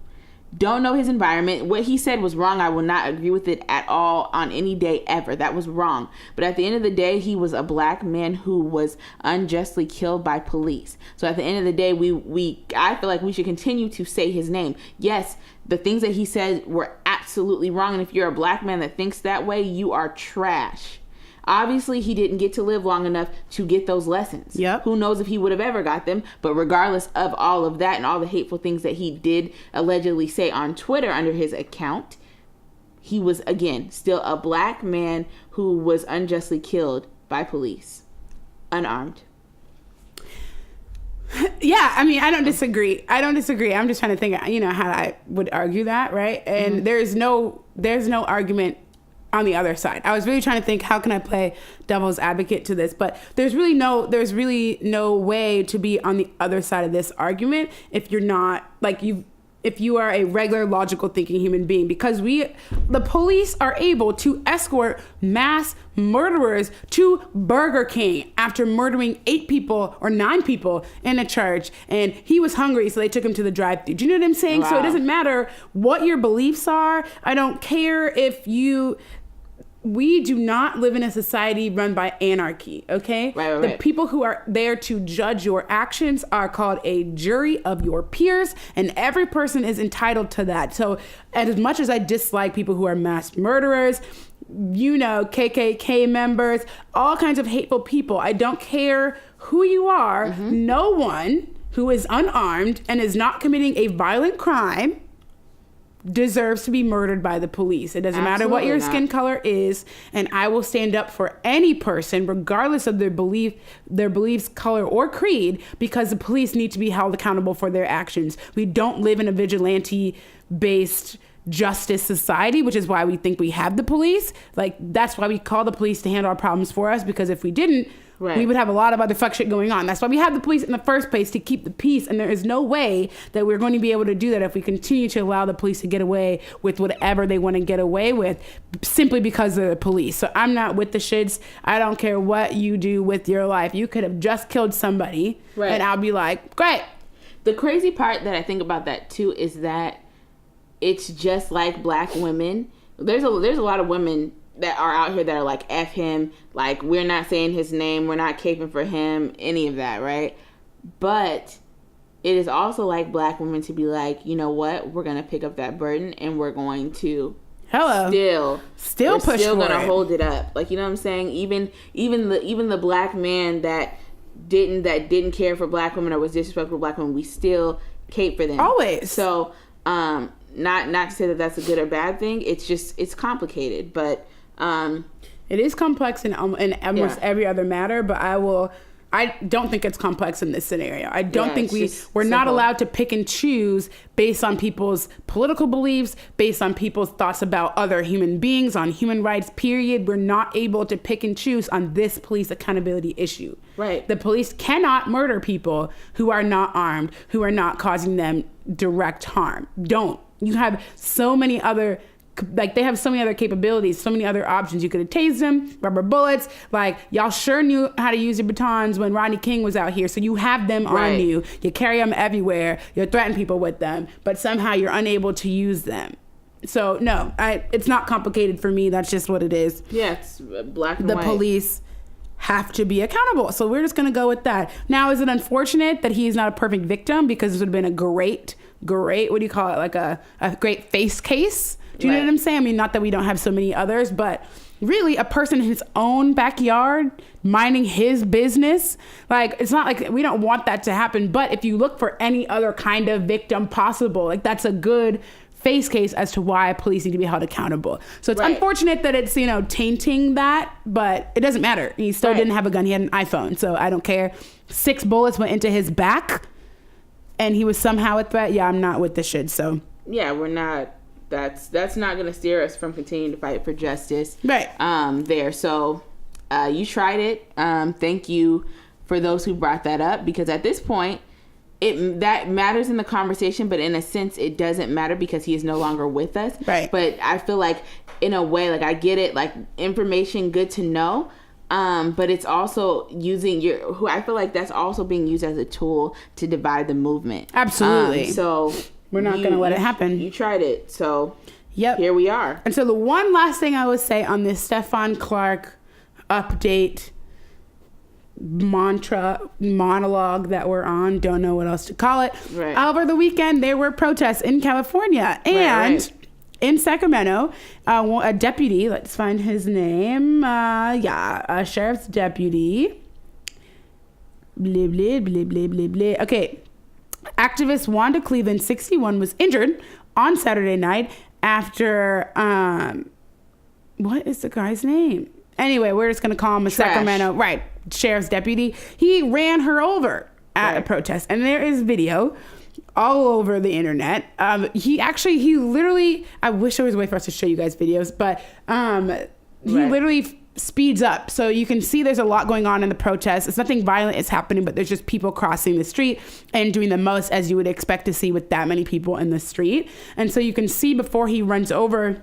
Don't know his environment. What he said was wrong. I will not agree with it at all on any day ever. That was wrong. But at the end of the day, he was a black man who was unjustly killed by police. So at the end of the day, I feel like we should continue to say his name. Yes, the things that he said were absolutely wrong. And if you're a black man that thinks that way, you are trash. Obviously, he didn't get to live long enough to get those lessons. Yep. Who knows if he would have ever got them. But regardless of all of that and all the hateful things that he did allegedly say on Twitter under his account, he was, again, still a black man who was unjustly killed by police, unarmed. Yeah, I mean, I don't disagree. I'm just trying to think, how I would argue that, right? And there's no argument on the other side. I was really trying to think, how can I play devil's advocate to this? But there's really no way to be on the other side of this argument if you're not if you are a regular logical thinking human being, because the police are able to escort mass murderers to Burger King after murdering 8 people or 9 people in a church, and he was hungry, so they took him to the drive-thru. Do you know what I'm saying? Wow. So it doesn't matter what your beliefs are. I don't care if we do not live in a society run by anarchy, okay? Right. The people who are there to judge your actions are called a jury of your peers, and every person is entitled to that. So as much as I dislike people who are mass murderers, KKK members, all kinds of hateful people, I don't care who you are. Mm-hmm. No one who is unarmed and is not committing a violent crime deserves to be murdered by the police. It doesn't matter what your skin color is, and I will stand up for any person regardless of their beliefs, color, or creed, because the police need to be held accountable for their actions. We don't live in a vigilante based justice society, which is why we think we have the police. That's why we call the police to handle our problems for us, because if we didn't, we would have a lot of other fuck shit going on. That's why we have the police in the first place, to keep the peace. And there is no way that we're going to be able to do that if we continue to allow the police to get away with whatever they want to get away with, simply because of the police. So I'm not with the shits. I don't care what you do with your life. You could have just killed somebody, and I'll be like, great. The crazy part that I think about that too is that it's just like black women. There's a lot of women that are out here that are like, F him, like, we're not saying his name, we're not caping for him, any of that, right? But it is also like black women to be like, you know what, we're gonna pick up that burden and we're going to still push, still gonna hold it up, like, you know what I'm saying? Even the black man that didn't care for black women or was disrespectful to black women, we still cape for them always. So not to say that that's a good or bad thing, it's complicated, but it is complex in almost every other matter, but I don't think it's complex in this scenario. I don't think we're not allowed to pick and choose based on people's political beliefs, based on people's thoughts about other human beings, on human rights, period. We're not able to pick and choose on this police accountability issue. Right. The police cannot murder people who are not armed, who are not causing them direct harm. You have so many other, they have so many other capabilities, so many other options. You could have tased them, rubber bullets. Y'all sure knew how to use your batons when Rodney King was out here. So you have them on you. You carry them everywhere. You threaten people with them, but somehow you're unable to use them. So no, it's not complicated for me. That's just what it is. Yeah, it's black and white. The police have to be accountable. So we're just going to go with that. Now, is it unfortunate that he's not a perfect victim? Because this would have been a great, what do you call it? Like a great face case. Do you know what I'm saying? I mean, not that we don't have so many others, but really a person in his own backyard minding his business. It's not like we don't want that to happen. But if you look for any other kind of victim possible, that's a good face case as to why police need to be held accountable. So it's Right. unfortunate that it's, tainting that, but it doesn't matter. He still Right. didn't have a gun. He had an iPhone, so I don't care. 6 bullets went into his back, and he was somehow a threat. Yeah, I'm not with this shit, so. Yeah, we're not. That's not going to steer us from continuing to fight for justice. Right. There. So you tried it. Thank you for those who brought that up, because at this point, that matters in the conversation, but in a sense it doesn't matter because he is no longer with us. Right. But I feel like in a way, like, I get it, like, information good to know, but it's also I feel like that's also being used as a tool to divide the movement. Absolutely. So we're not going to let it happen. You tried it, so yep. Here we are. And so the one last thing I would say on this Stephon Clark update monologue that we're on, don't know what else to call it. Right. Over the weekend, there were protests in California and in Sacramento. A deputy, let's find his name. A sheriff's deputy. Blah, blah, blah, blah, blah, blah. Okay. Activist Wanda Cleveland, 61, was injured on Saturday night after, what is the guy's name? Anyway, we're just going to call him a Sacramento, right, sheriff's deputy. He ran her over at a protest. And there is video all over the internet. He literally, I wish there was a way for us to show you guys videos, but he literally speeds up. So you can see there's a lot going on in the protest. It's nothing violent is happening, but there's just people crossing the street and doing the most as you would expect to see with that many people in the street. And so you can see before he runs over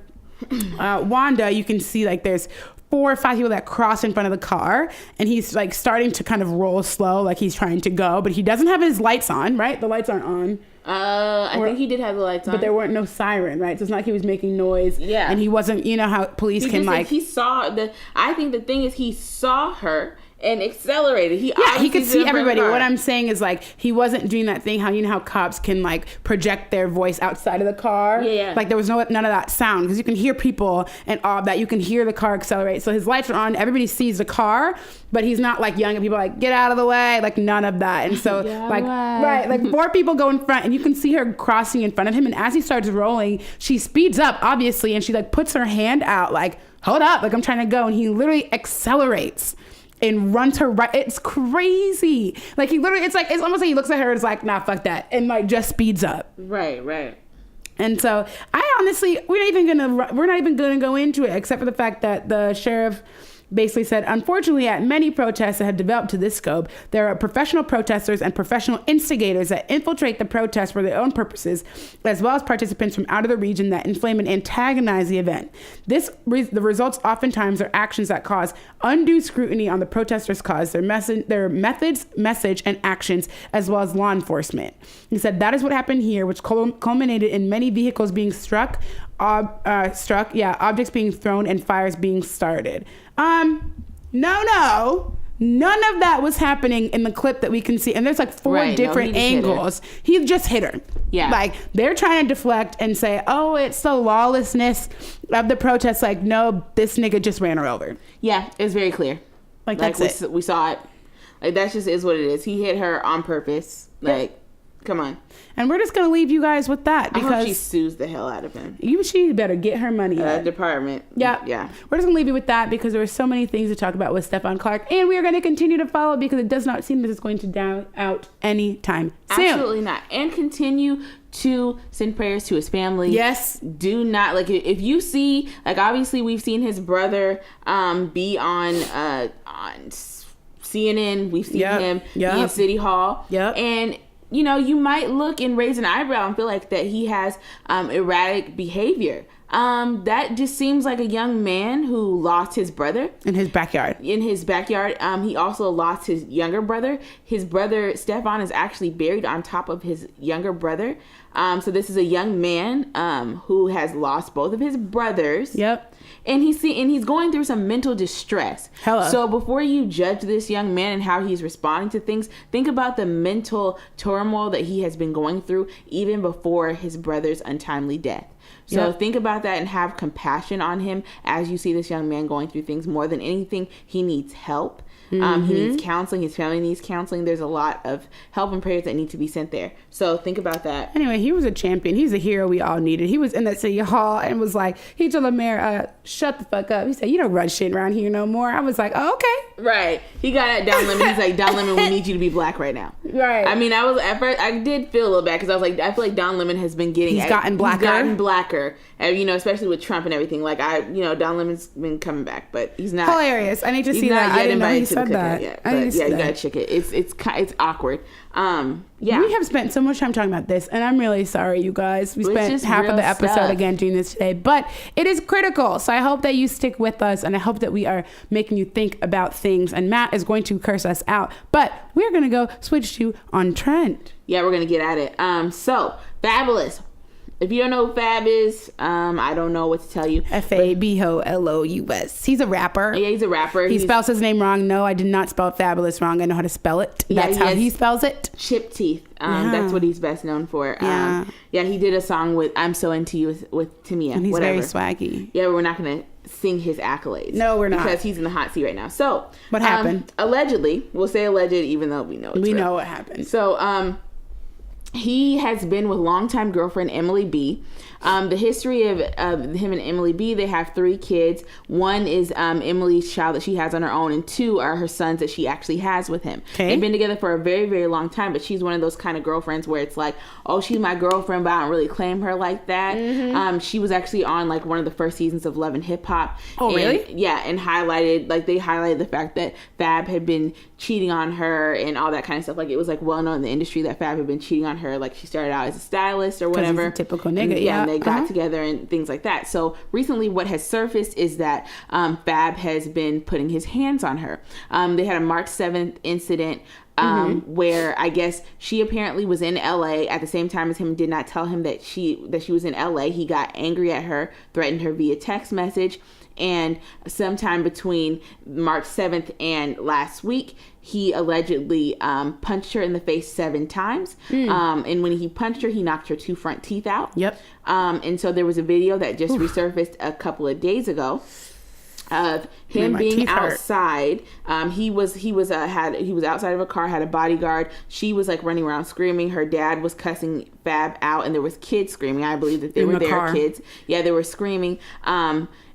Wanda, you can see like there's 4 or 5 people that cross in front of the car, and he's like starting to kind of roll slow, like he's trying to go, but he doesn't have his lights on, right? The lights aren't on. I think he did have the lights on, but there weren't no siren, right? So it's not like he was making noise. Yeah, and he wasn't. You know how police can like. He saw the. I think the thing is he saw her and accelerated. He could see everybody. What I'm saying is like he wasn't doing that thing. How how cops can like project their voice outside of the car. Yeah. Like there was none of that sound because you can hear people and all that. You can hear the car accelerate. So his lights are on. Everybody sees the car, but he's not like yelling at people like get out of the way. Like none of that. And so like 4 people go in front, and you can see her crossing in front of him. And as he starts rolling, she speeds up obviously, and she like puts her hand out like hold up, like I'm trying to go, and he literally accelerates and runs her right. It's crazy. Like he literally, it's almost like he looks at her and is like, nah, fuck that, and like just speeds up. Right. And so I honestly, we're not even gonna go into it, except for the fact that the sheriff basically said, unfortunately, at many protests that have developed to this scope, there are professional protesters and professional instigators that infiltrate the protest for their own purposes, as well as participants from out of the region that inflame and antagonize the event. The results oftentimes are actions that cause undue scrutiny on the protesters' cause, their methods, message, and actions, as well as law enforcement. He said that is what happened here, which culminated in many vehicles being struck, objects being thrown, and fires being started. No. None of that was happening in the clip that we can see. And there's like 4 different angles. He just hit her. Yeah. Like they're trying to deflect and say, oh, it's the lawlessness of the protest. Like, no, this nigga just ran her over. Yeah, it's very clear. Like that's it. We saw it. Like that just is what it is. He hit her on purpose. Like, come on. And we're just going to leave you guys with that because I hope she sues the hell out of him. She better get her money. Department. Yeah. We're just going to leave you with that because there were so many things to talk about with Stephon Clark, and we are going to continue to follow because it does not seem that it's going to die out anytime soon. Absolutely not. And continue to send prayers to his family. Yes. Do not, like, if you see, like, obviously we've seen his brother be on CNN. We've seen him be in City Hall. Yep. And you might look and raise an eyebrow and feel like that he has erratic behavior. That just seems like a young man who lost his brother. In his backyard. He also lost his younger brother. His brother, Stephon, is actually buried on top of his younger brother. So this is a young man who has lost both of his brothers. Yep. And he's going through some mental distress. Hello. So before you judge this young man and how he's responding to things, think about the mental turmoil that he has been going through even before his brother's untimely death. So think about that and have compassion on him as you see this young man going through things. More than anything, he needs help. He needs counseling. His family needs counseling. There's a lot of help and prayers that need to be sent there. So think about that. Anyway, he was a champion. He's a hero we all needed. He was in that city hall and was like, he told the mayor, shut the fuck up. He said, you don't run shit around here no more. I was like, oh, okay. Right. He got at Don Lemon. He's like, Don Lemon, we need you to be black right now. Right. I mean, at first, I did feel a little bad because I was like, I feel like Don Lemon has been getting... He's gotten blacker. And, especially with Trump and everything. Like, Don Lemon's been coming back, but he's not... Hilarious. I need to see that. I didn't know he said that. Yet, but you gotta check it. It's awkward. We have spent so much time talking about this, and I'm really sorry, you guys. We spent half of the episode again doing this today, but it is critical. So I hope that you stick with us, and I hope that we are making you think about things. And Matt is going to curse us out, but we're gonna go switch to On Trend. Yeah, we're gonna get at it. So Fabulous. If you don't know who Fab is, I don't know what to tell you. Fabulous. He's a rapper. Yeah, he's a rapper. He spells his name wrong. No, I did not spell Fabulous wrong. I know how to spell it. That's how he spells it. Chip teeth. That's what he's best known for. He did a song with I'm So Into You with Tamia. And he's very swaggy. Yeah, we're not going to sing his accolades. No, we're not. Because he's in the hot seat right now. So, what happened? Allegedly, we'll say alleged even though we know it's real. know what happened. So, he has been with longtime girlfriend Emily B. The history of him and Emily B, they have 3 kids. 1 is Emily's child that she has on her own, and 2 are her sons that she actually has with him. Okay. They've been together for a very, very long time, but she's one of those kind of girlfriends where it's like, oh, she's my girlfriend, but I don't really claim her like that. She was actually on like one of the first seasons of Love and Hip Hop. Oh, really? Yeah, and they highlighted the fact that Fab had been cheating on her and all that kind of stuff. Like, it was like well known in the industry that Fab had been cheating on her. Like, she started out as a stylist or whatever. He's a typical nigga, yeah. And they got together and things like that. So recently what has surfaced is that Fab has been putting his hands on her. They had a March 7th incident where I guess she apparently was in LA at the same time as him, did not tell him that she was in LA. He got angry at her, threatened her via text message. And sometime between March 7th and last week, he allegedly punched her in the face 7 times. And when he punched her, he knocked her 2 front teeth out. Yep. And so there was a video that just resurfaced a couple of days ago of him being outside. He was outside of a car, had a bodyguard. She was like running around screaming. Her dad was cussing Fab out, and there was kids screaming. I believe that they were their kids. Yeah, they were screaming.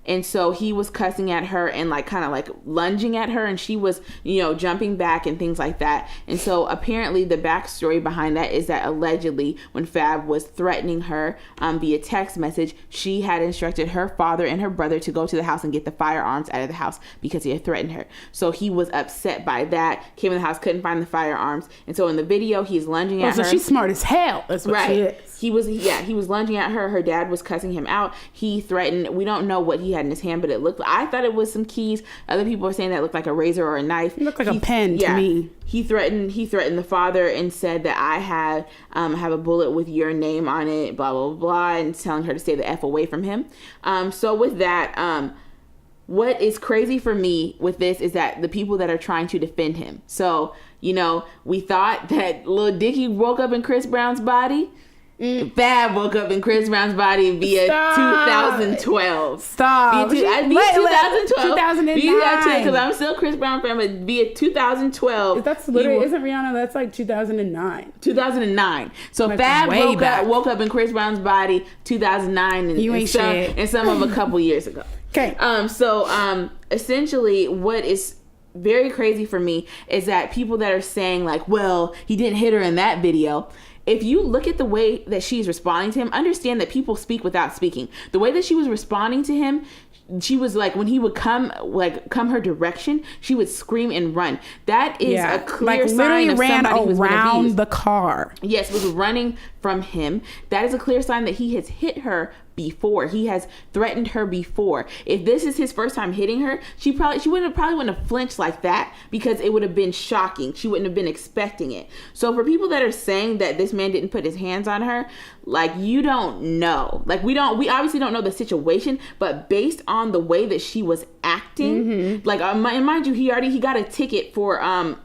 And so he was cussing at her and like kind of like lunging at her, and she was, jumping back and things like that. And so apparently the backstory behind that is that allegedly when Fab was threatening her via text message, she had instructed her father and her brother to go to the house and get the firearms out of the house because he had threatened her. So he was upset by that, came in the house, couldn't find the firearms. And so in the video, he's lunging at her. So she's smart as hell. That's what she is. He was lunging at her. Her dad was cussing him out. He threatened, we don't know what he had in his hand, but I thought it was some keys. Other people are saying that it looked like a razor or a knife. It looked like a pen to me. He threatened the father and said that I have a bullet with your name on it, blah, blah, blah, and telling her to stay the F away from him. So with that, what is crazy for me with this is that the people that are trying to defend him. So, we thought that Lil Dicky woke up in Chris Brown's body. Fab woke up in Chris Brown's body via 2012. Stop. Via 2012. 2009. Because I'm still a Chris Brown fan, but via 2012. That's literally, isn't Rihanna? That's like 2009. 2009. So like Fab woke up in Chris Brown's body 2009 and some of a couple years ago. Okay. Essentially what is very crazy for me is that people that are saying like, well, he didn't hit her in that video. If you look at the way that she's responding to him, understand that people speak without speaking. The way that she was responding to him, she was like, when he would come her direction, she would scream and run. That is a clear sign of somebody who's been abused. Around the car. Yes, was running from him. That is a clear sign that he has hit her before. He has threatened her before. If this is his first time hitting her, she wouldn't have flinched like that because it would have been shocking. She wouldn't have been expecting it. So for people that are saying that this man didn't put his hands on her, like, you don't know. Like, we obviously don't know the situation, but based on the way that she was acting, like, and mind you, he got a ticket for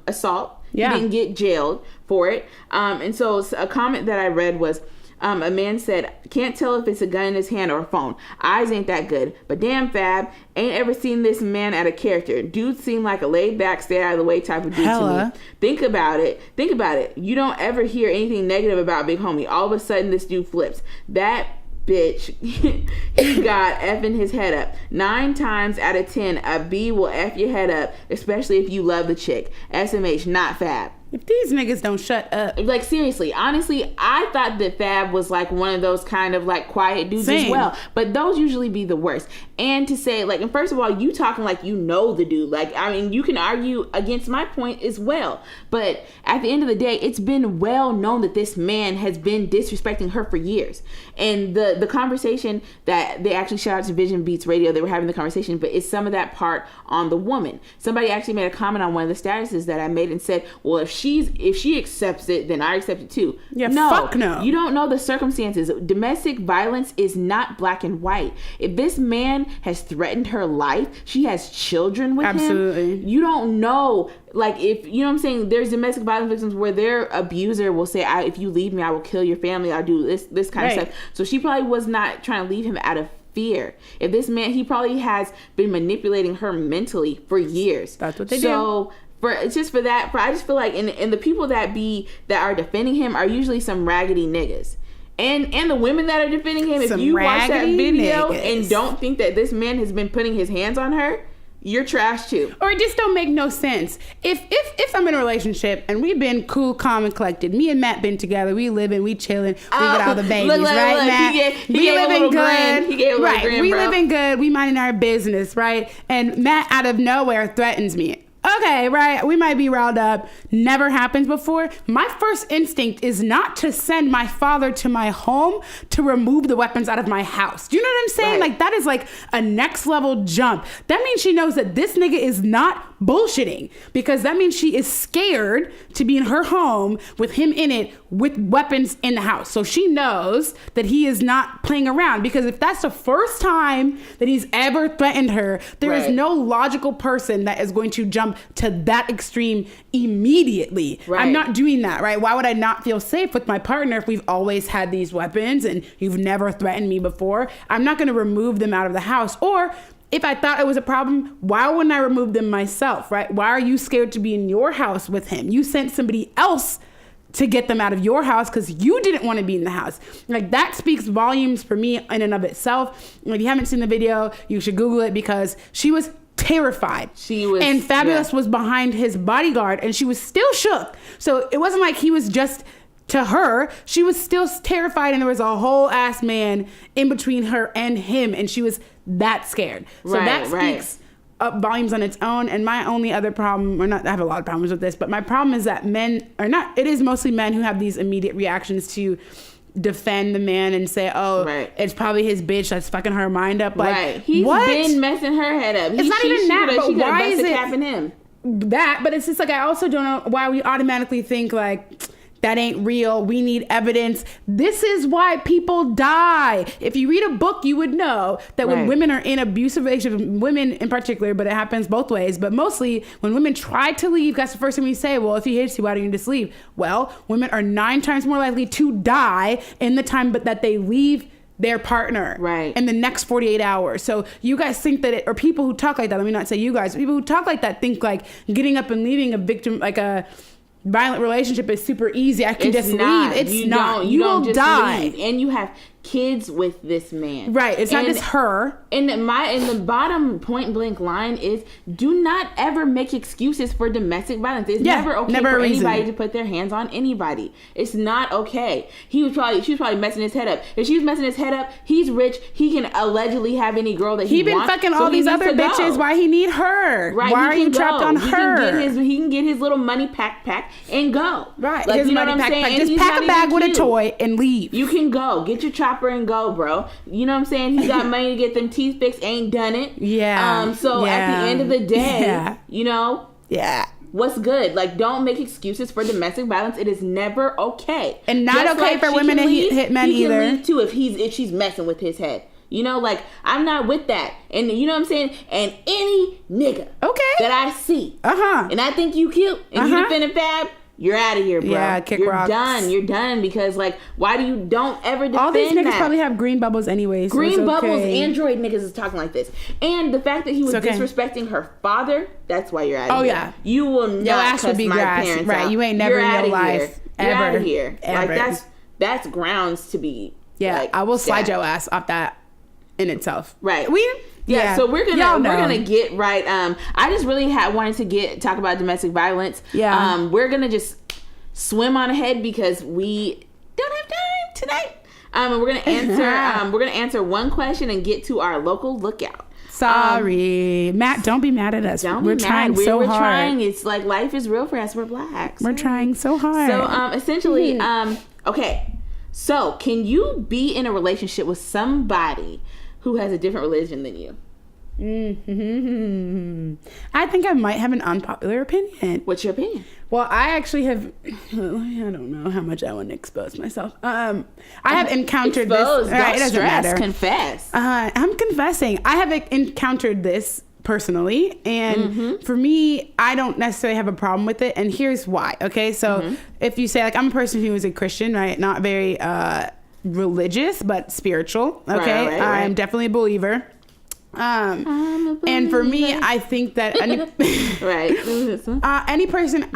assault. Yeah. He didn't get jailed for it. And so a comment that I read was, A man said, can't tell if it's a gun in his hand or a phone. Eyes ain't that good. But damn, Fab, ain't ever seen this man at a character. Dude seemed like a laid back, stay out of the way type of dude to me. Think about it. You don't ever hear anything negative about Big Homie. All of a sudden, this dude flips. That bitch, he got effing his head up. 9 times out of 10, a B will F your head up, especially if you love the chick. SMH, not Fab. If these niggas don't shut up. Like, seriously, honestly, I thought that Fab was like one of those kind of like quiet dudes as well. But those usually be the worst. And to say, like, and first of all, you talking like you know the dude. Like, I mean, you can argue against my point as well. But at the end of the day, it's been well known that this man has been disrespecting her for years. And the conversation that they actually, shout out to Vision Beats Radio, they were having the conversation, but it's some of that part on the woman. Somebody actually made a comment on one of the statuses that I made and said, well, if she accepts it, then I accept it too. Yeah, no, fuck no. You don't know the circumstances. Domestic violence is not black and white. If this man has threatened her life, she has children with him. You don't know. Like, if, you know what I'm saying, there's domestic violence victims where their abuser will say, if you leave me, I will kill your family. I'll do this kind of stuff. So she probably was not trying to leave him out of fear. If this man, he probably has been manipulating her mentally for years. That's what they do. So I just feel like, and the people that are defending him are usually some raggedy niggas. And the women that are defending him, if you watch that video and don't think that this man has been putting his hands on her, you're trash too. Or it just don't make no sense. If I'm in a relationship and we've been cool, calm, and collected, me and Matt been together, we living, we chilling, we get all the babies, right, Matt? He living good. He gave a little grin, we bro. living good, we minding our business, right? And Matt out of nowhere threatens me. Okay, right, we might be riled up. Never happened before. My first instinct is not to send my father to my home to remove the weapons out of my house. Do you know what I'm saying? Right. Like, that is like a next level jump. That means she knows that this nigga is not bullshitting, because that means she is scared to be in her home with him in it with weapons in the house. So she knows that he is not playing around, because if that's the first time that he's ever threatened her, there is no logical person that is going to jump to that extreme immediately. Right. I'm not doing that, right? Why would I not feel safe with my partner if we've always had these weapons and you've never threatened me before? I'm not going to remove them out of the house. Or if I thought it was a problem, why wouldn't I remove them myself, right? Why are you scared to be in your house with him? You sent somebody else to get them out of your house because you didn't want to be in the house. Like, that speaks volumes for me in and of itself. If you haven't seen the video, you should Google it, because she was terrified. And Fabulous was behind his bodyguard, and she was still shook. So it wasn't like he was just to her. She was still terrified, and there was a whole ass man in between her and him, and she was that scared. So that speaks up volumes on its own. And my only other problem, or not, I have a lot of problems with this, but my problem is that men are not, it is mostly men who have these immediate reactions to defend the man and say, it's probably his bitch that's fucking her mind up. Like, he's been messing her head up. It's not even that, but why is it him? That? But it's just like, I also don't know why we automatically think like, that ain't real. We need evidence. This is why people die. If you read a book, you would know that when women are in abusive relationships, women in particular, but it happens both ways, but mostly when women try to leave, that's the first thing we say, well, if he hates you, why don't you just leave? Well, women are 9 times more likely to die in the time but that they leave their partner in the next 48 hours. So you guys think that or people who talk like that, let me not say you guys, people who talk like that think like getting up and leaving a victim, like a violent relationship, is super easy. I can just leave. It's not. You will die. Leave. And you have kids with this man. Right. It's not just her. And the bottom point blank line is, do not ever make excuses for domestic violence. It's never okay for anybody to put their hands on anybody. It's not okay. She was probably messing his head up. If she was messing his head up, he's rich. He can allegedly have any girl that he wants. He been fucking all these other bitches. Why he need her? Right. Why are you trapped on her? He can get his little money pack and go. Right. Like, his money pack. Just pack a bag with a toy and leave. You can go. Get your chopper and go, bro. You know what I'm saying? He got money to get them teeth fixed. Ain't done it. So at the end of the day, you know, what's good? Like, don't make excuses for domestic violence. It is never okay. And not just okay for women to hit men either. He can leave too if she's messing with his head. You know, like, I'm not with that. And you know what I'm saying? And any nigga that I see and I think you cute and you defending Fab, you're out of here, bro. Yeah, kick you're rocks. done. You're done because, like, why do you don't ever defend all these niggas that? probably have green bubbles anyways. Green bubbles, Android niggas is talking like this. And the fact that he was disrespecting her father, that's why you're out of here. Oh, yeah. You will not your ass would be my grass. parents Right, out. you ain't never in your life You're ever. out of here. Ever. Like, that's grounds to be. Yeah, like, I will slide sad. your ass off that in itself. Right. Yeah, so we're gonna get right. I just really wanted to talk about domestic violence. Yeah. We're gonna just swim on ahead because we don't have time tonight. And we're gonna answer one question and get to our local lookout. Sorry, Matt. Don't be mad at us. We're trying so hard. We're trying. It's like life is real for us. We're Blacks. We're trying so hard. So essentially, okay. So can you be in a relationship with somebody who has a different religion than you? Mm-hmm. I think I might have an unpopular opinion. What's your opinion? Well, I actually have. I don't know how much I want to expose myself. I have encountered expose, this. Right, it doesn't matter. Confess. I'm confessing. I have encountered this personally, and for me, I don't necessarily have a problem with it. And here's why. Okay, so if you say, like, I'm a person who is a Christian, right? Not very religious, but spiritual. Okay, right. I'm definitely a believer. And for me, I think that any person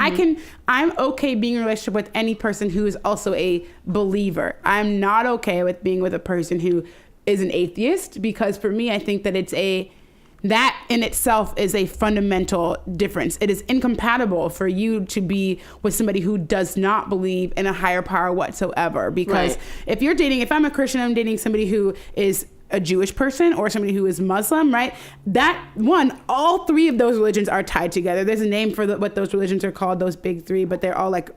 I'm okay being in a relationship with any person who is also a believer. I'm not okay with being with a person who is an atheist, because for me, I think that that in itself is a fundamental difference. It is incompatible for you to be with somebody who does not believe in a higher power whatsoever. Because if I'm a Christian, I'm dating somebody who is a Jewish person or somebody who is Muslim, right? All three of those religions are tied together. There's a name for what those religions are called, those big three, but they're all like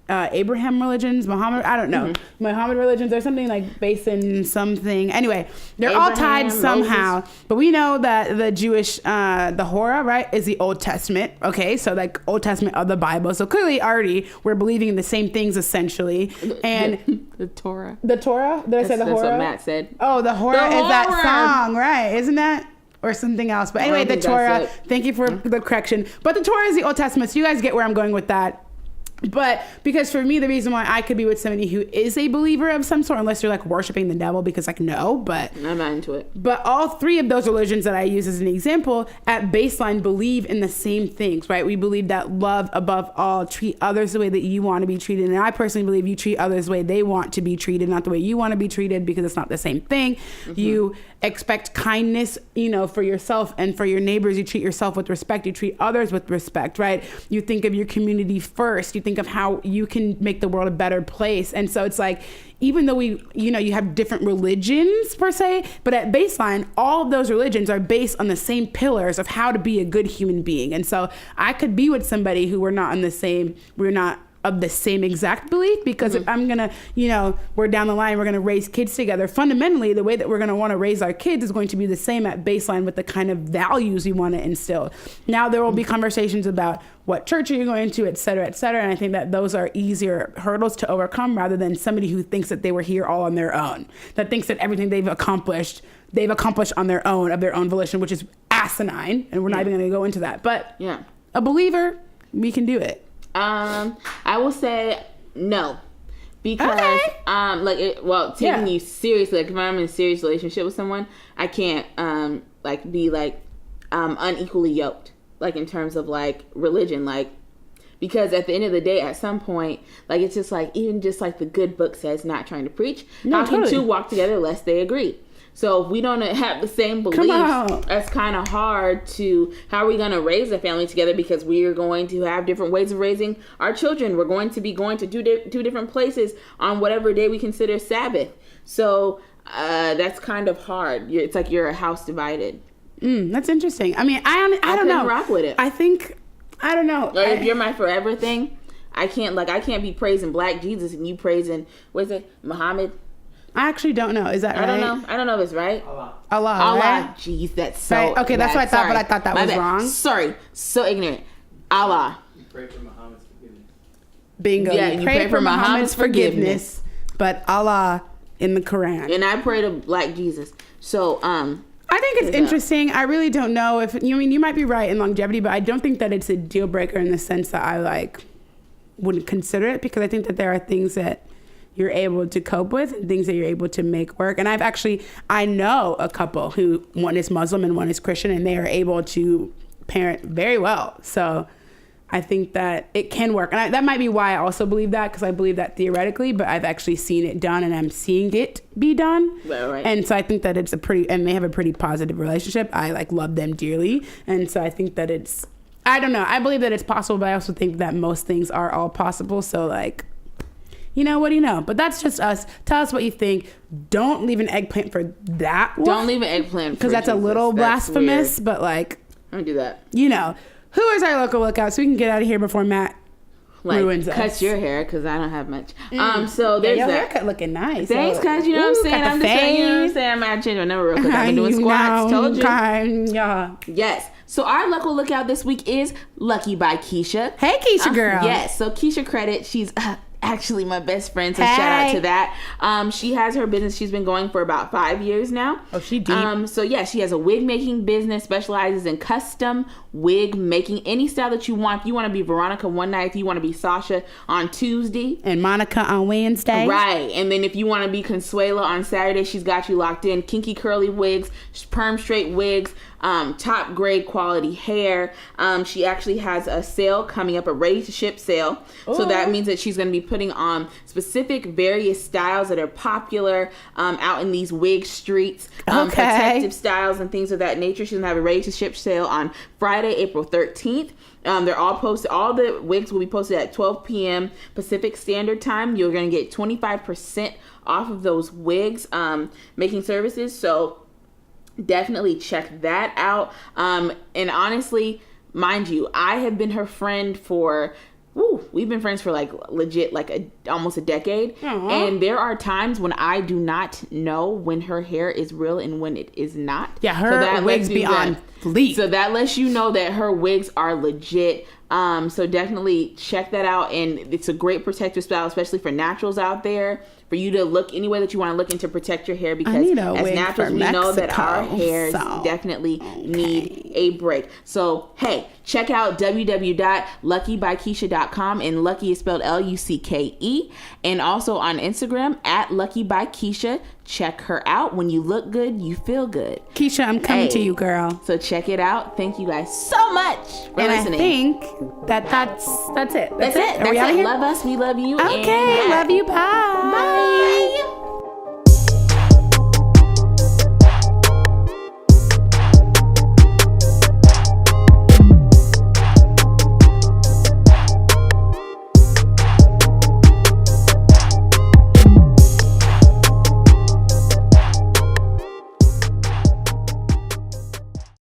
Abraham religions, Muhammad, I don't know. Muhammad religions or something, like based in something. Anyway, they're Abraham, all tied somehow. Moses. But we know that the Jewish, the Torah, right, is the Old Testament. Okay, so like Old Testament of the Bible. So clearly already we're believing in the same things essentially. And the Torah. The Torah? Did I say the Torah? That's what Matt said. Oh, the Torah is that song, right? Isn't that? Or something else. But anyway, the Torah. Thank you for the correction. But the Torah is the Old Testament. So you guys get where I'm going with that. But because for me, the reason why I could be with somebody who is a believer of some sort, unless you're like worshiping the devil, because like, no, but I'm not into it. But all three of those religions that I use as an example at baseline believe in the same things, right? We believe that love above all, treat others the way that you want to be treated. And I personally believe you treat others the way they want to be treated, not the way you want to be treated, because it's not the same thing. You expect kindness, for yourself and for your neighbors. You treat yourself with respect. You treat others with respect, right? You think of your community first. You think of how you can make the world a better place. And so it's like, even though you have different religions per se, but at baseline, all of those religions are based on the same pillars of how to be a good human being. And so I could be with somebody who we're not of the same exact belief, because if I'm gonna, we're down the line, we're gonna raise kids together. Fundamentally, the way that we're gonna want to raise our kids is going to be the same at baseline with the kind of values we want to instill. Now there will be conversations about what church are you going to, et cetera, et cetera. And I think that those are easier hurdles to overcome, rather than somebody who thinks that they were here all on their own, that thinks that everything they've accomplished on their own, of their own volition, which is asinine. And we're not even going to go into that. But a believer, we can do it. I will say no, because taking you seriously, like if I'm in a serious relationship with someone, I can't be unequally yoked, like in terms of like religion, like, because at the end of the day, at some point, like it's just like, even just like the good book says, not trying to preach. How can two walk together lest they agree? So if we don't have the same beliefs, that's kind of hard to, how are we going to raise a family together? Because we are going to have different ways of raising our children. We're going to be going to two different places on whatever day we consider Sabbath. So that's kind of hard. It's like you're a house divided. That's interesting. I mean, I don't know. Rock with it. I don't know. Like if you're my forever thing, I can't be praising Black Jesus and you praising, what is it, Muhammad? I actually don't know. Is that right? I don't know if it's right. Allah. Right? Jeez, that's so... Right? Okay, that's what I thought, sorry. But I thought that was wrong. Sorry. So ignorant. Allah. You pray for Muhammad's forgiveness. Bingo. Yeah, you pray for Muhammad's forgiveness. But Allah in the Quran. And I pray to Black Jesus. So, I think it's interesting. I really don't know if... you might be right in longevity, but I don't think that it's a deal breaker in the sense that I like... wouldn't consider it, because I think that there are things that you're able to cope with and things that you're able to make work. And I know a couple who, one is Muslim and one is Christian, and they are able to parent very well. So I think that it can work. And that might be why I also believe that, because I believe that theoretically, but I've actually seen it done, and I'm seeing it be done. Right. And so I think that it's and they have a pretty positive relationship. I love them dearly. And so I think that I don't know. I believe that it's possible, but I also think that most things are all possible. So what do you know? But that's just us. Tell us what you think. Don't leave an eggplant for that one. Don't leave an eggplant, because that's a little blasphemous. But don't do that. Who is our local lookout, so we can get out of here before Matt ruins us. Cut your hair, because I don't have much. So there's your that. haircut looking nice. Thanks, cuz. You know what I'm saying? I'm just saying. You know what I'm saying? I'm gonna change my number real quick. I've been doing squats. Told you. Yeah. Yes. So our local lookout this week is Lucky by Keisha. Hey, Keisha girl. Yes. So Keisha credit. She's actually my best friend, so shout out to that. She has her business. She's been going for about 5 years now. Oh, she deep. So yeah, she has a wig making business, specializes in custom wig making, any style that you want. If you want to be Veronica one night, if you want to be Sasha on Tuesday, and Monica on Wednesday, right? And then if you want to be Consuela on Saturday, she's got you locked in. Kinky curly wigs, perm straight wigs, top grade quality hair. She actually has a sale coming up, a ready to ship sale. Ooh. So that means that she's going to be putting on specific various styles that are popular out in these wig streets, protective styles and things of that nature. She's going to have a ready to ship sale on Friday, April 13th. They're all posted. All the wigs will be posted at 12 p.m. Pacific Standard Time. You're going to get 25% off of those wigs making services. So definitely check that out. And honestly, mind you, I have been her friend for we've been friends for legit almost a decade. Aww. And there are times when I do not know when her hair is real and when it is not. Yeah, her wigs be on fleek. So that lets you know that her wigs are legit. So definitely check that out. And it's a great protective style, especially for naturals out there, for you to look any way that you want to look and to protect your hair, because as naturals, we know that our hairs definitely need a break. So, hey, check out www.luckybykeisha.com, and Lucky is spelled Lucke, and also on Instagram at LuckyByKeisha. Check her out. When you look good, you feel good. Keisha, I'm coming to you, girl. So check it out. Thank you guys so much for listening. I think that's it. That's it. Are we out of here? Love us. We love you. Okay. Love you. Bye.